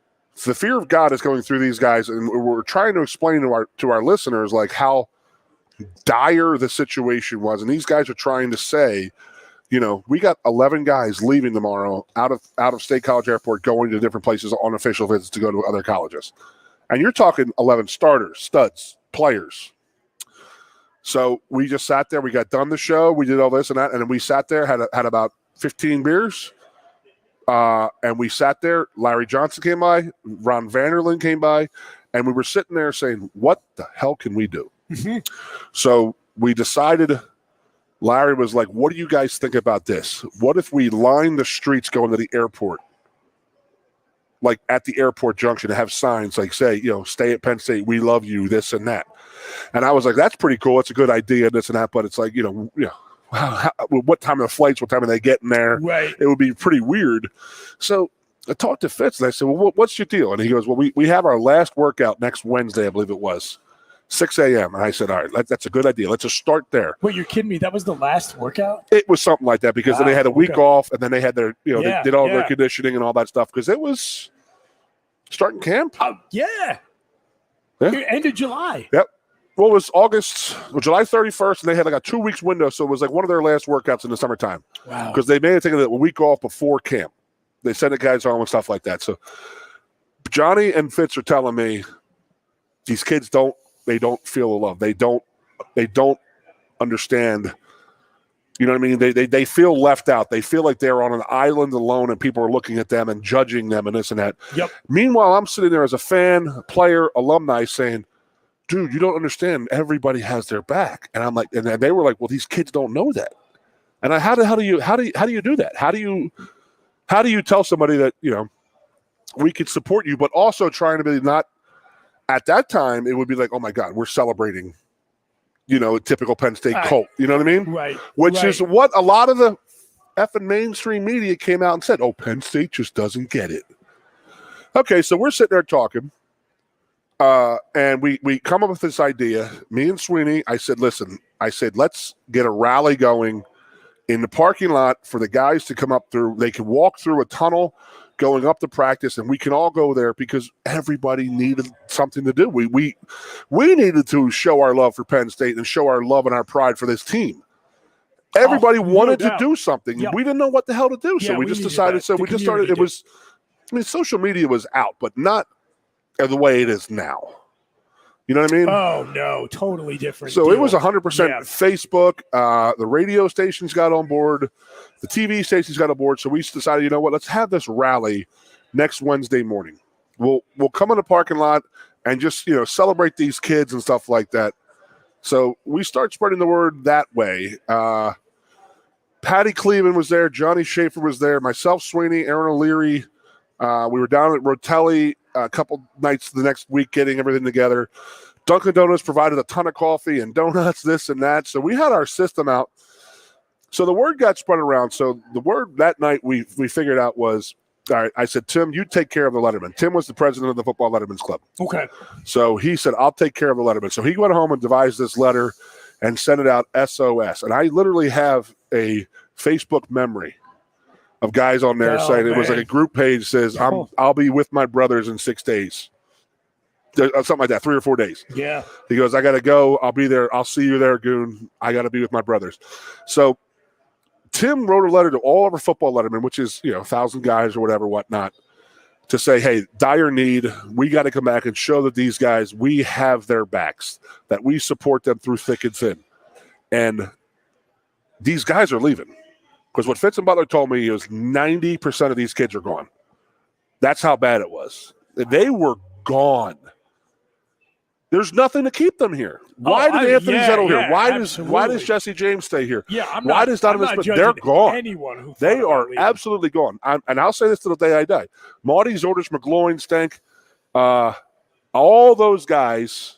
The fear of God is going through these guys, and we're trying to explain to our listeners like how dire the situation was. And these guys are trying to say, we got 11 guys leaving tomorrow out of State College Airport, going to different places on official visits to go to other colleges. And you're talking 11 starters, studs, players. So we just sat there. We got done the show. We did all this and that, and then we sat there, had about 15 beers. And we sat there. Larry Johnson came by. Ron Vanderlyn came by. And we were sitting there saying, what the hell can we do? Mm-hmm. So we decided, Larry was like, what do you guys think about this? What if we line the streets going to the airport, like at the airport junction, to have signs like say, stay at Penn State, we love you, this and that. And I was like, that's pretty cool. It's a good idea, this and that. But it's like, what time of the flights, what time are they getting there? Right. It would be pretty weird. So I talked to Fitz and I said, well, what's your deal? And he goes, well, we have our last workout next Wednesday, I believe it was, 6 a.m. And I said, all right, that's a good idea. Let's just start there. Wait, you're kidding me? That was the last workout? It was something like that because then they had a week off and then they had their, they did all their conditioning and all that stuff because it was starting camp. Oh, yeah. End of July. Yep. Well, it was July 31st, and they had like a 2 weeks window, so it was like one of their last workouts in the summertime. Wow. Because they made it take a week off before camp. They sent the guys home and stuff like that. So Johnny and Fitz are telling me these kids don't feel the love. They don't understand. You know what I mean? They feel left out. They feel like they're on an island alone and people are looking at them and judging them and this and that. Yep. Meanwhile, I'm sitting there as a fan, player, alumni saying, dude, you don't understand. Everybody has their back. And I'm like, and they were like, well, these kids don't know that. And how do you do that? How do you tell somebody that, we could support you, but also trying to be not at that time, it would be like, oh my God, we're celebrating, a typical Penn State cult. You know what I mean? Right. Which is what a lot of the effing mainstream media came out and said, oh, Penn State just doesn't get it. Okay, so we're sitting there talking. And we come up with this idea. Me and Sweeney, I said, let's get a rally going in the parking lot for the guys to come up through. They can walk through a tunnel going up to practice, and we can all go there because everybody needed something to do. We needed to show our love for Penn State and show our love and our pride for this team. Everybody wanted to do something. Yep. We didn't know what the hell to do, so we just decided. So we just started. It was, social media was out, but not the way it is now. You know what I mean? Oh, no, totally different. So deal. It was 100% Facebook. The radio stations got on board. The TV stations got on board. So we decided, let's have this rally next Wednesday morning. We'll come in the parking lot and just, celebrate these kids and stuff like that. So we start spreading the word that way. Patty Cleveland was there. Johnny Schaefer was there. Myself, Sweeney, Aaron O'Leary. We were down at Rotelli a couple nights the next week getting everything together. Dunkin' Donuts provided a ton of coffee and donuts, this and that. So we had our system out. So the word got spread around. So the word that night we figured out was, all right, I said, Tim, you take care of the Letterman. Tim was the president of the Football Letterman's Club. Okay. So he said, I'll take care of the Letterman. So he went home and devised this letter and sent it out SOS. And I literally have a Facebook memory of guys on there saying it was like a group page says, I'll be with my brothers in 6 days. Something like that, 3 or 4 days. Yeah. He goes, I got to go. I'll be there. I'll see you there, Goon. I got to be with my brothers. So Tim wrote a letter to all of our football lettermen, which is, 1,000 guys or whatever, whatnot, to say, hey, dire need. We got to come back and show that these guys, we have their backs, that we support them through thick and thin. And these guys are leaving. Because what Fitz and Butler told me is 90% of these kids are gone. That's how bad it was. They were gone. There's nothing to keep them here. Why did Anthony Zettel here? Why does Jesse James stay here? Yeah, why does Donovan Smith? They're gone. They are leaving. Absolutely gone. And I'll say this to the day I die. Marty, Zordich, McGloin, Stank, all those guys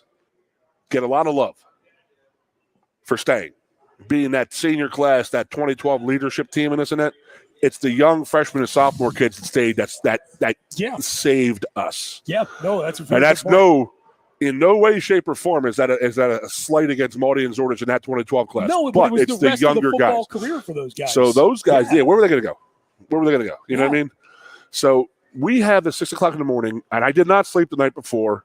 get a lot of love for staying. Being that senior class, that 2012 leadership team and this and that, it's the young freshman and sophomore kids that stayed that saved us. Yeah, no, that's a very and that's good point. in no way, shape, or form is that a slight against Marty and Zordich in that 2012 class. No, but it was it's the rest younger of the football guys. career for those guys. So those guys, where were they going to go? Where were they going to go? You know what I mean? So we have the 6 o'clock in the morning, and I did not sleep the night before.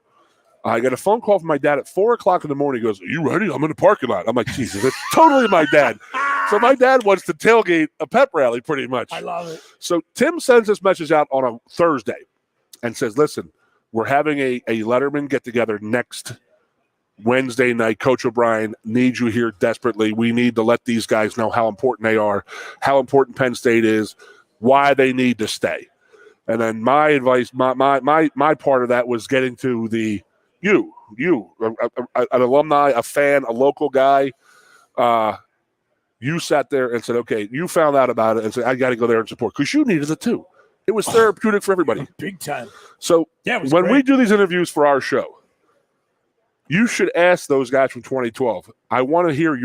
I got a phone call from my dad at 4 o'clock in the morning. He goes, "Are you ready? I'm in the parking lot." I'm like, Jesus, it's totally my dad. So my dad wants to tailgate a pep rally pretty much. I love it. So Tim sends this message out on a Thursday and says, listen, we're having a Letterman get-together next Wednesday night. Coach O'Brien needs you here desperately. We need to let these guys know how important they are, how important Penn State is, why they need to stay. And then my advice, my part of that was getting to the an alumni, a fan, a local guy. You sat there and said, okay, you found out about it and said, I got to go there and support because you needed it too. It was therapeutic for everybody. Big time. So when we do these interviews for our show, you should ask those guys from 2012. I want to hear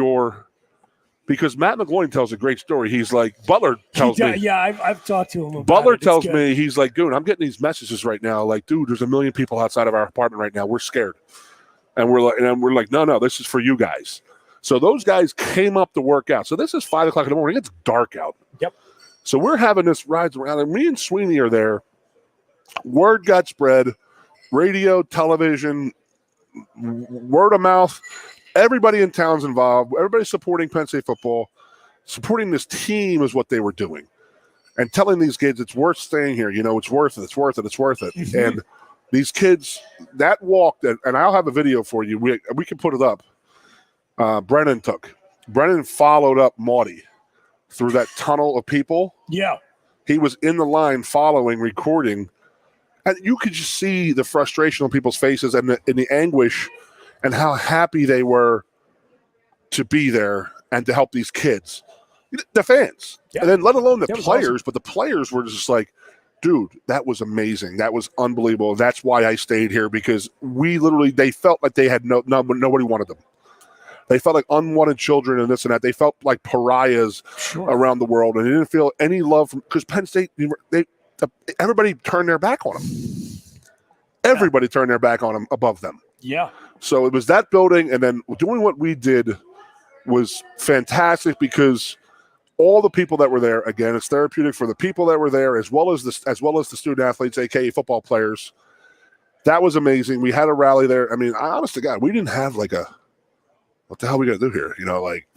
because Matt McGloin tells a great story. He's like, Butler tells me. Yeah, I've talked to him about Butler it. tells me, he's like, Goon, I'm getting these messages right now. Like, dude, there's 1 million people outside of our apartment right now. We're scared. And we're like, no, this is for you guys. So those guys came up to work out. So this is 5 o'clock in the morning. It's dark out. Yep. So we're having this rides around, and me and Sweeney are there. Word got spread, radio, television, word of mouth. Everybody in town's involved. Everybody supporting Penn State football, supporting this team is what they were doing, and telling these kids it's worth staying here. It's worth it. It's worth it. It's worth it. Mm-hmm. And these kids that walked, and I'll have a video for you. We can put it up. Brennan followed up Marty through that tunnel of people. Yeah. He was in the line following, recording, and you could just see the frustration on people's faces and the anguish and how happy they were to be there and to help these kids, the fans, and then let alone the players. Awesome. But the players were just like, dude, that was amazing. That was unbelievable. That's why I stayed here, because they felt like they had nobody wanted them. They felt like unwanted children and this and that. They felt like pariahs around the world, and they didn't feel any love because Penn State. Everybody turned their back on them. Everybody turned their back on them above them. Yeah. So it was that building, and then doing what we did was fantastic because all the people that were there. Again, it's therapeutic for the people that were there, as well as the student athletes, aka football players. That was amazing. We had a rally there. I mean, honest to God, we didn't have like a. What the hell are we going to do here?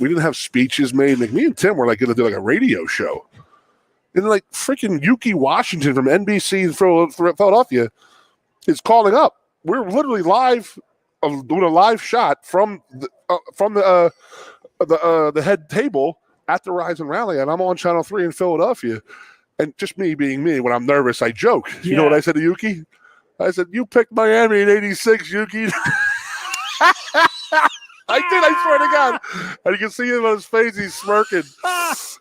We didn't have speeches made. Like, me and Tim were going to do a radio show. And freaking Yuki Washington from NBC in Philadelphia is calling up. We're literally live, doing a live shot from the head table at the Rise and Rally. And I'm on Channel 3 in Philadelphia. And just me being me, when I'm nervous, I joke. You know what I said to Yuki? I said, you picked Miami in 86, Yuki. I did, I swear to God. And you can see him on his face, he's smirking.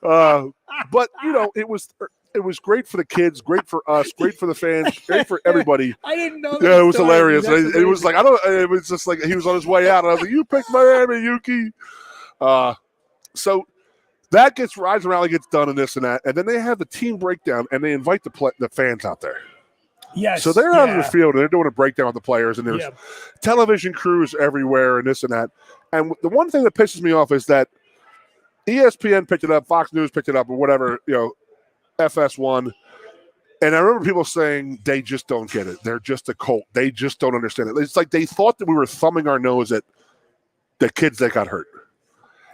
But, it was great for the kids, great for us, great for the fans, great for everybody. I didn't know that. Yeah, it was hilarious. It was like, it was just like he was on his way out. And I was like, you picked Miami, Yuki. So that Rise and Rally gets done and this and that. And then they have the team breakdown, and they invite the fans out there. Yes. So they're out in the field, and they're doing a breakdown with the players, and there's television crews everywhere and this and that. And the one thing that pisses me off is that ESPN picked it up, Fox News picked it up, or whatever, FS1. And I remember people saying they just don't get it. They're just a cult. They just don't understand it. It's like they thought that we were thumbing our nose at the kids that got hurt.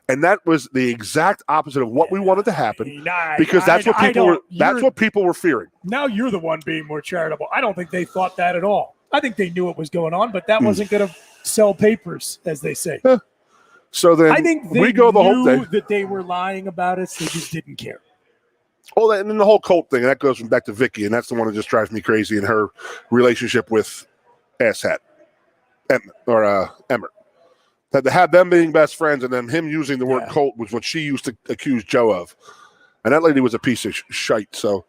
And that was the exact opposite of what we wanted to happen, because that's what people were fearing. Now you're the one being more charitable. I don't think they thought that at all. I think they knew what was going on, but that wasn't going to sell papers, as they say. So then I think they we go the whole knew day that they were lying about it, so they just didn't care. Oh, and then the whole cult thing, that goes back to Vicky, and that's the one that just drives me crazy in her relationship with Asshat, Emmert. That to have them being best friends and then him using the word cult was what she used to accuse Joe of. And that lady was a piece of shite, so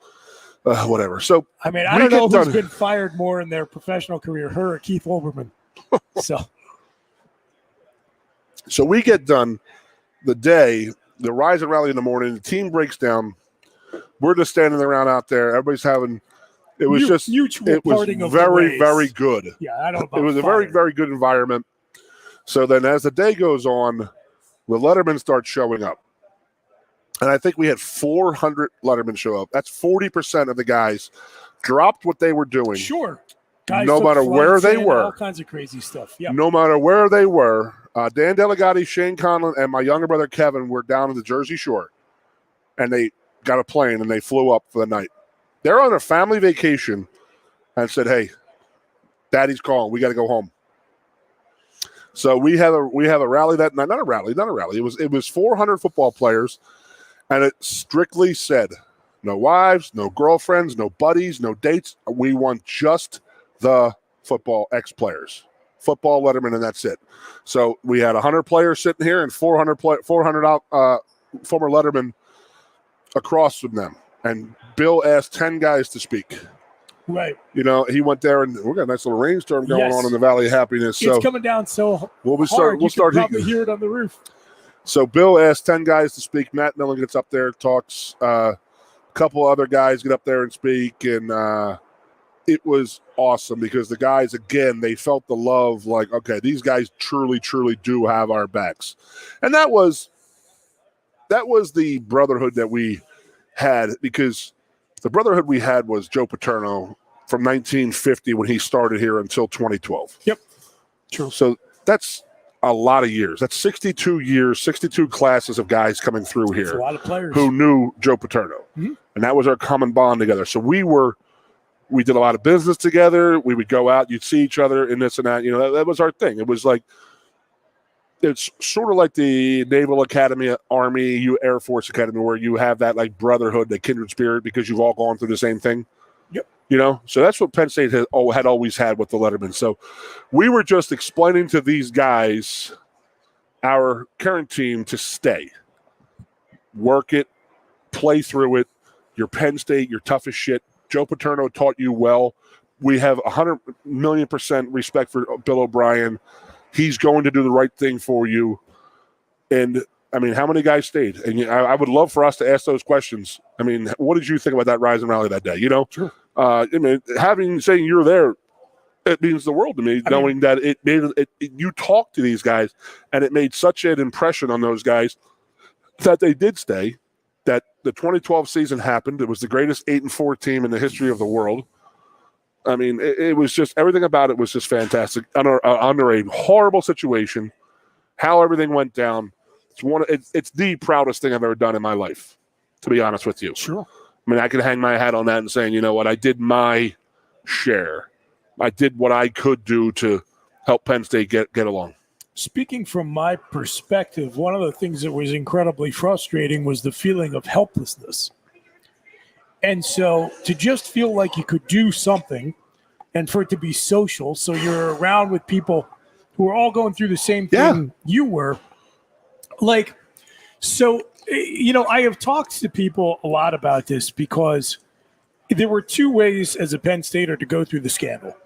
whatever. So I mean, I don't know who's been fired more in their professional career, her or Keith Olbermann. So we get done the day, the rise and rally in the morning, the team breaks down. We're just standing around out there. Everybody's having – it was very, very good. Yeah, I don't know. It was a very, very good environment. So then as the day goes on, the Lettermen start showing up. And I think we had 400 Lettermen show up. That's 40% of the guys dropped what they were doing. Sure. Guys no matter where they were. All kinds of crazy stuff. Yeah. No matter where they were. Dan Delegati, Shane Conlon, and my younger brother Kevin were down in the Jersey Shore. And they got a plane and they flew up for the night. They're on a family vacation and said, hey, Daddy's calling. We got to go home. So we have a rally that night. Not a rally. It was 400 football players, and it strictly said no wives, no girlfriends, no buddies, no dates. We want just the football ex-players, football Lettermen, and that's it. So we had 100 players sitting here and 400 former Lettermen across from them. And Bill asked 10 guys to speak. Right. You know, he went there, and we got a nice little rainstorm going on in the Valley of Happiness. So it's coming down so we'll hard. We'll start probably hear it on the roof. So Bill asked 10 guys to speak. Matt Millen gets up there, talks. A couple other guys get up there and speak, and it was awesome because the guys, again, they felt the love. Like, okay, these guys truly, truly do have our backs, and that was the brotherhood that we had, because the brotherhood we had was Joe Paterno from 1950 when he started here until 2012. Yep. True. So that's a lot of years. That's 62 years, 62 classes of guys coming through here. That's a lot of players who knew Joe Paterno. Mm-hmm. And that was our common bond together. So we did a lot of business together. We would go out, you'd see each other in this and that. You know, that was our thing. It was like, it's sort of like the Naval Academy, Army, Air Force Academy, where you have that like brotherhood, that kindred spirit, because you've all gone through the same thing. Yep. You know, so that's what Penn State had always had with the Lettermen. So we were just explaining to these guys, our current team, to stay, work it, play through it. You're Penn State, you're tough as shit. Joe Paterno taught you well. We have 100,000,000% respect for Bill O'Brien. He's going to do the right thing for you. And, I mean, how many guys stayed? And I would love for us to ask those questions. I mean, what did you think about that rise and rally that day? You know? Sure. I mean, saying you're there, it means the world to me, knowing that you talk to these guys, and it made such an impression on those guys that they did stay, that the 2012 season happened. It was the greatest 8-4 team in the history of the world. I mean, it was just, everything about it was just fantastic. Under a horrible situation, how everything went down. It's the proudest thing I've ever done in my life, to be honest with you. Sure. I mean, I could hang my hat on that and saying, you know what, I did my share. I did what I could do to help Penn State get along. Speaking from my perspective, one of the things that was incredibly frustrating was the feeling of helplessness. And so to just feel like you could do something, and for it to be social, so you're around with people who are all going through the same thing you were. Like, so, you know, I have talked to people a lot about this, because there were two ways as a Penn Stater to go through the scandal.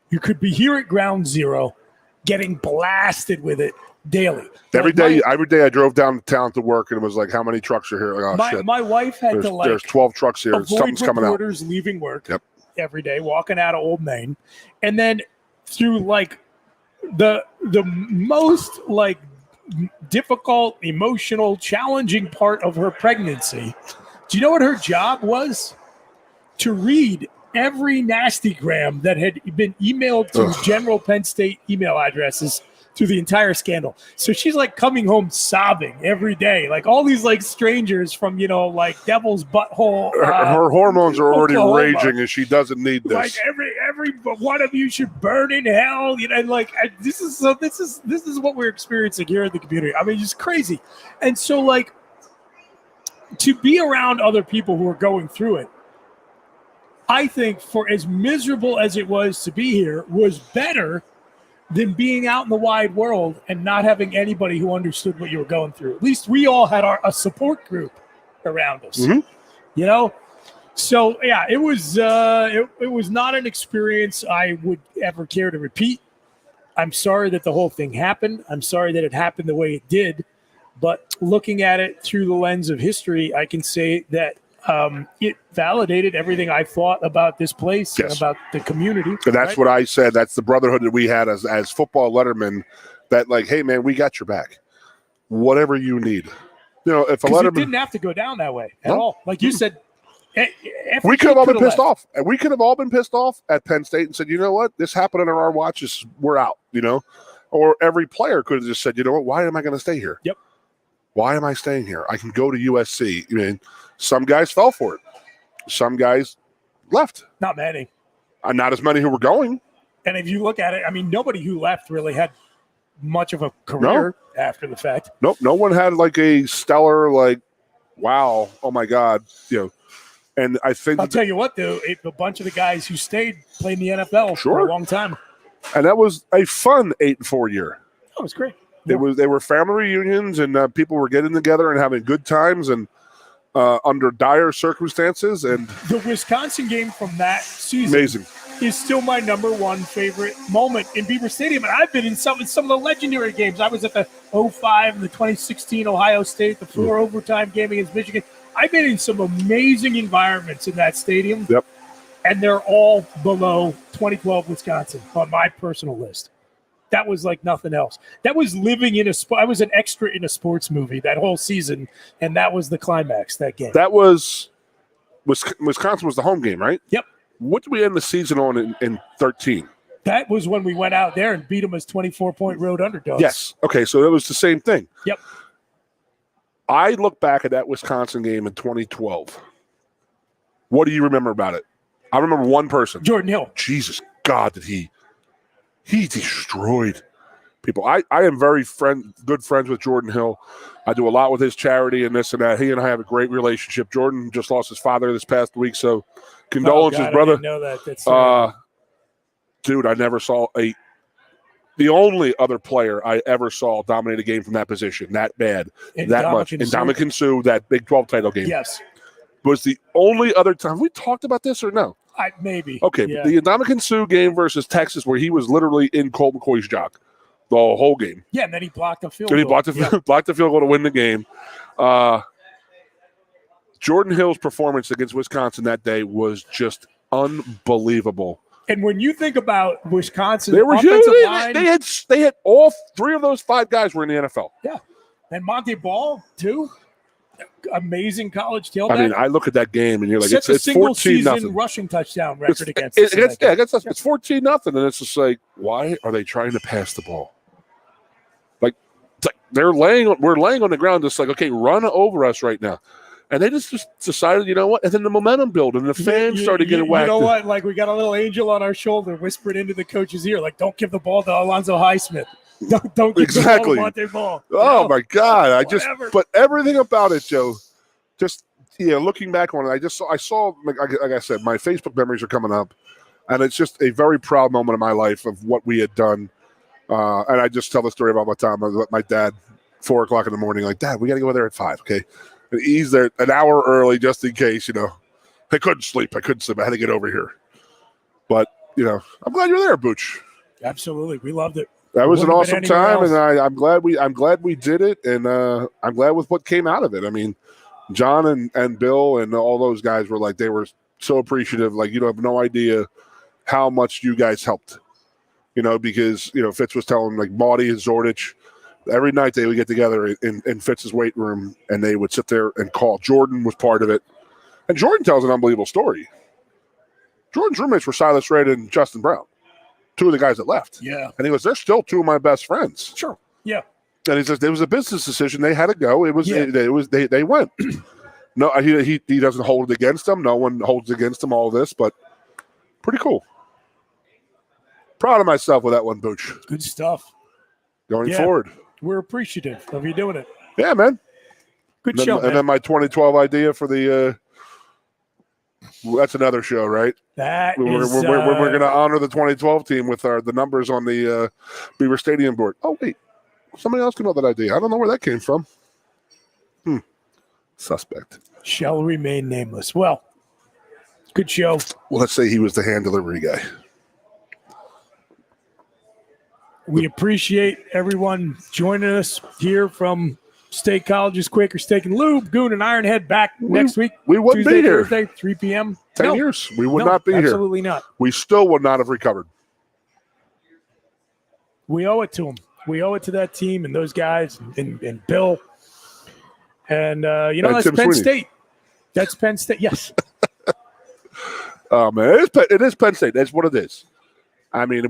You could be here at ground zero, getting blasted with it daily. Every day I drove downtown to work, and it was like, how many trucks are here? Like, oh, shit. My wife had there's 12 trucks here. Something's coming out. Reporters leaving work every day, walking out of Old Main. And then through like the most like difficult, emotional, challenging part of her pregnancy, Do you know what her job was? To read every nastygram that had been emailed to general Penn State email addresses through the entire scandal. So she's like coming home sobbing every day, like all these like strangers from, like Devil's Butthole. Her hormones are already Oklahoma. raging, and she doesn't need this. Like every one of you should burn in hell. And like this is what we're experiencing here in the community. I mean, it's crazy. And so like to be around other people who are going through it, I think for as miserable as it was to be here was better than being out in the wide world and not having anybody who understood what you were going through. At least we all had a support group around us, So yeah, it was not an experience I would ever care to repeat. I'm sorry that the whole thing happened. I'm sorry that it happened the way it did. But looking at it through the lens of history, I can say that it validated everything I thought about this place and about the community. And that's what I said. That's the brotherhood that we had as football lettermen, that like, hey, man, we got your back. Whatever you need. If a letterman... It didn't have to go down that way at all. Like you said, we could have all been pissed off. And we could have all been pissed off at Penn State and said, you know what? This happened under our watches. We're out, Or every player could have just said, you know what? Why am I going to stay here? Yep. Why am I staying here? I can go to USC. I mean, some guys fell for it. Some guys left. Not many. Not as many who were going. And if you look at it, I mean, nobody who left really had much of a career after the fact. Nope. No one had like a stellar, like, wow, oh my God, And I think I'll tell you what, though, a bunch of the guys who stayed played in the NFL for a long time. And that was a fun 8-4 year. Oh, it was great. They were family reunions, and people were getting together and having good times, and under dire circumstances. And the Wisconsin game from that season amazing. Is still my number one favorite moment in Beaver Stadium. And I've been in some of the legendary games. I was at the 2005 and the 2016 Ohio State, the 4 overtime game against Michigan. I've been in some amazing environments in that stadium. Yep. And they're all below 2012 Wisconsin on my personal list. That was like nothing else. That was living in I was an extra in a sports movie that whole season, and that was the climax, that game. That was Wisconsin was the home game, right? Yep. What did we end the season on in 13? That was when we went out there and beat them as 24-point road underdogs. Yes. Okay, so it was the same thing. Yep. I look back at that Wisconsin game in 2012. What do you remember about it? I remember one person. Jordan Hill. Jesus God, did he destroyed people. I am very good friends with Jordan Hill. I do a lot with his charity and this and that. He and I have a great relationship. Jordan just lost his father this past week, so condolences, brother. I didn't know that. That's dude, I never saw the only other player I ever saw dominate a game from that position that bad, that much. In Ndamukong Suh, that Big 12 title game. Yes. Was the only other time. We talked about this or no? Maybe. Okay, yeah. The Ndamukong Suh game versus Texas, where he was literally in Colt McCoy's jock the whole game. Yeah, and then he blocked a field goal. And he blocked the field goal to win the game. Jordan Hill's performance against Wisconsin that day was just unbelievable. And when you think about Wisconsin, they were offensive huge. line, They had all 3 of those 5 guys were in the NFL. Yeah, and Monte Ball too. Amazing college tailback. I mean, I look at that game and you're like, it's it's 14-0 rushing touchdown record against us. Against us. It's 14-0, and it's just like, why are they trying to pass the ball? Like we're laying on the ground, just like, okay, run over us right now. And they just decided, you know what? And then the momentum built, and the fans started getting whacked. You know what? Like, we got a little angel on our shoulder whispered into the coach's ear, like, don't give the ball to Alonzo Highsmith. Don't give the ball to Monte Ball. Oh, my God. But everything about it, Joe, just, looking back on it, I saw, like I said, my Facebook memories are coming up, and it's just a very proud moment in my life of what we had done. And I just tell the story about my time. I was with my dad, 4 o'clock in the morning, like, Dad, we got to go there at 5, okay? And he's there an hour early just in case, I couldn't sleep. I had to get over here. But, I'm glad you're there, Booch. Absolutely. We loved it. That was an awesome time, and I'm glad we did it, and I'm glad with what came out of it. I mean, John and Bill and all those guys were like, they were so appreciative. Like, you have no idea how much you guys helped, because, Fitz was telling, like, Maudie and Zordich, every night they would get together in Fitz's weight room, and they would sit there and call. Jordan was part of it. And Jordan tells an unbelievable story. Jordan's roommates were Silas Reid and Justin Brown, two of the guys that left. Yeah. And he goes, they're still two of my best friends. Sure. Yeah. And he says there was a business decision. They had to go. It was Yeah. They went. No, he doesn't hold it against them. No one holds against him all this, but pretty cool. Proud of myself with that one, Booch. Good stuff. Going forward. We're appreciative of you doing it. Yeah, man. Good show, And then my 2012 idea for the that's another show, right? We're going to honor the 2012 team with the numbers on the Beaver Stadium board. Oh, wait. Somebody else came up with that idea. I don't know where that came from. Suspect. Shall remain nameless. Well, good show. Well, let's say he was the hand delivery guy. We appreciate everyone joining us here from State College's Quaker Steak and Lube. Goon and Ironhead back next week. We wouldn't Tuesday, be here. Thursday, 3 p.m. 10 years. We would not be here. Absolutely not. We still would not have recovered. We owe it to them. We owe it to that team and those guys and Bill. And, that's Tim Penn Sweeney. State. That's Penn State. Yes. Oh, man. It is Penn State. That's what it is. I mean,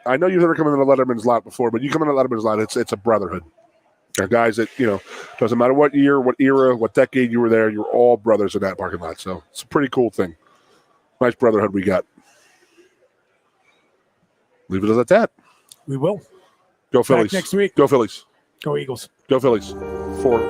I know you've never come into the Letterman's lot before, but you come into Letterman's lot, it's a brotherhood. There are guys that, doesn't matter what year, what era, what decade you were there, you're all brothers in that parking lot. So it's a pretty cool thing. Nice brotherhood we got. Leave it at that. We will. Go Phillies. Back next week. Go Phillies. Go Eagles. Go Phillies. 4.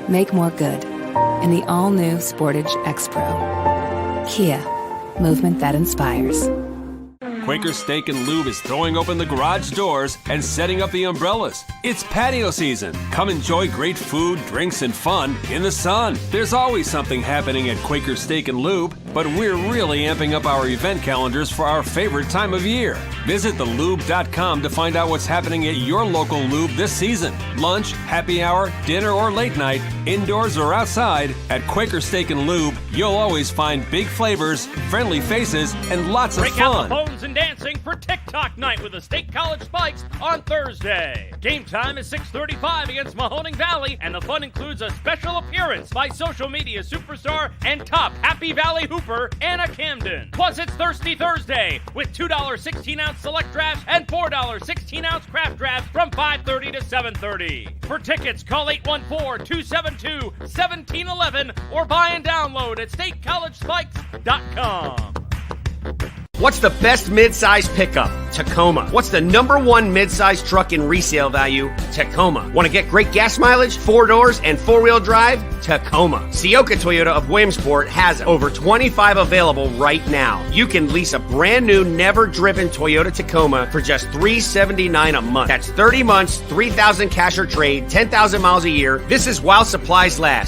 Make more good in the all-new Sportage X-Pro. Kia, movement that inspires. Quaker Steak and Lube is throwing open the garage doors and setting up the umbrellas. It's patio season. Come enjoy great food, drinks, and fun in the sun. There's always something happening at Quaker Steak and Lube, but we're really amping up our event calendars for our favorite time of year. Visit thelube.com to find out what's happening at your local lube this season. Lunch, happy hour, dinner, or late night, indoors or outside, at Quaker Steak and Lube, you'll always find big flavors, friendly faces, and lots of Break fun. out the phones and dancing for TikTok night with the State College Spikes on Thursday. Game time is 6:35 against Mahoning Valley, and the fun includes a special appearance by social media superstar and top Happy Valley hooper Anna Camden. Plus, it's Thirsty Thursday with $2 16-ounce select drafts and $4 16-ounce craft drafts from 5:30 to 7:30. For tickets, call 814-272-1711 or buy and download at statecollegespikes.com. What's the best mid-size pickup? Tacoma. What's the #1 mid-size truck in resale value? Tacoma. Want to get great gas mileage, 4 doors, and 4-wheel drive? Tacoma. Sioka Toyota of Williamsport has over 25 available right now. You can lease a brand new, never-driven Toyota Tacoma for just $379 a month. That's 30 months, $3,000 cash or trade, 10,000 miles a year. This is while supplies last.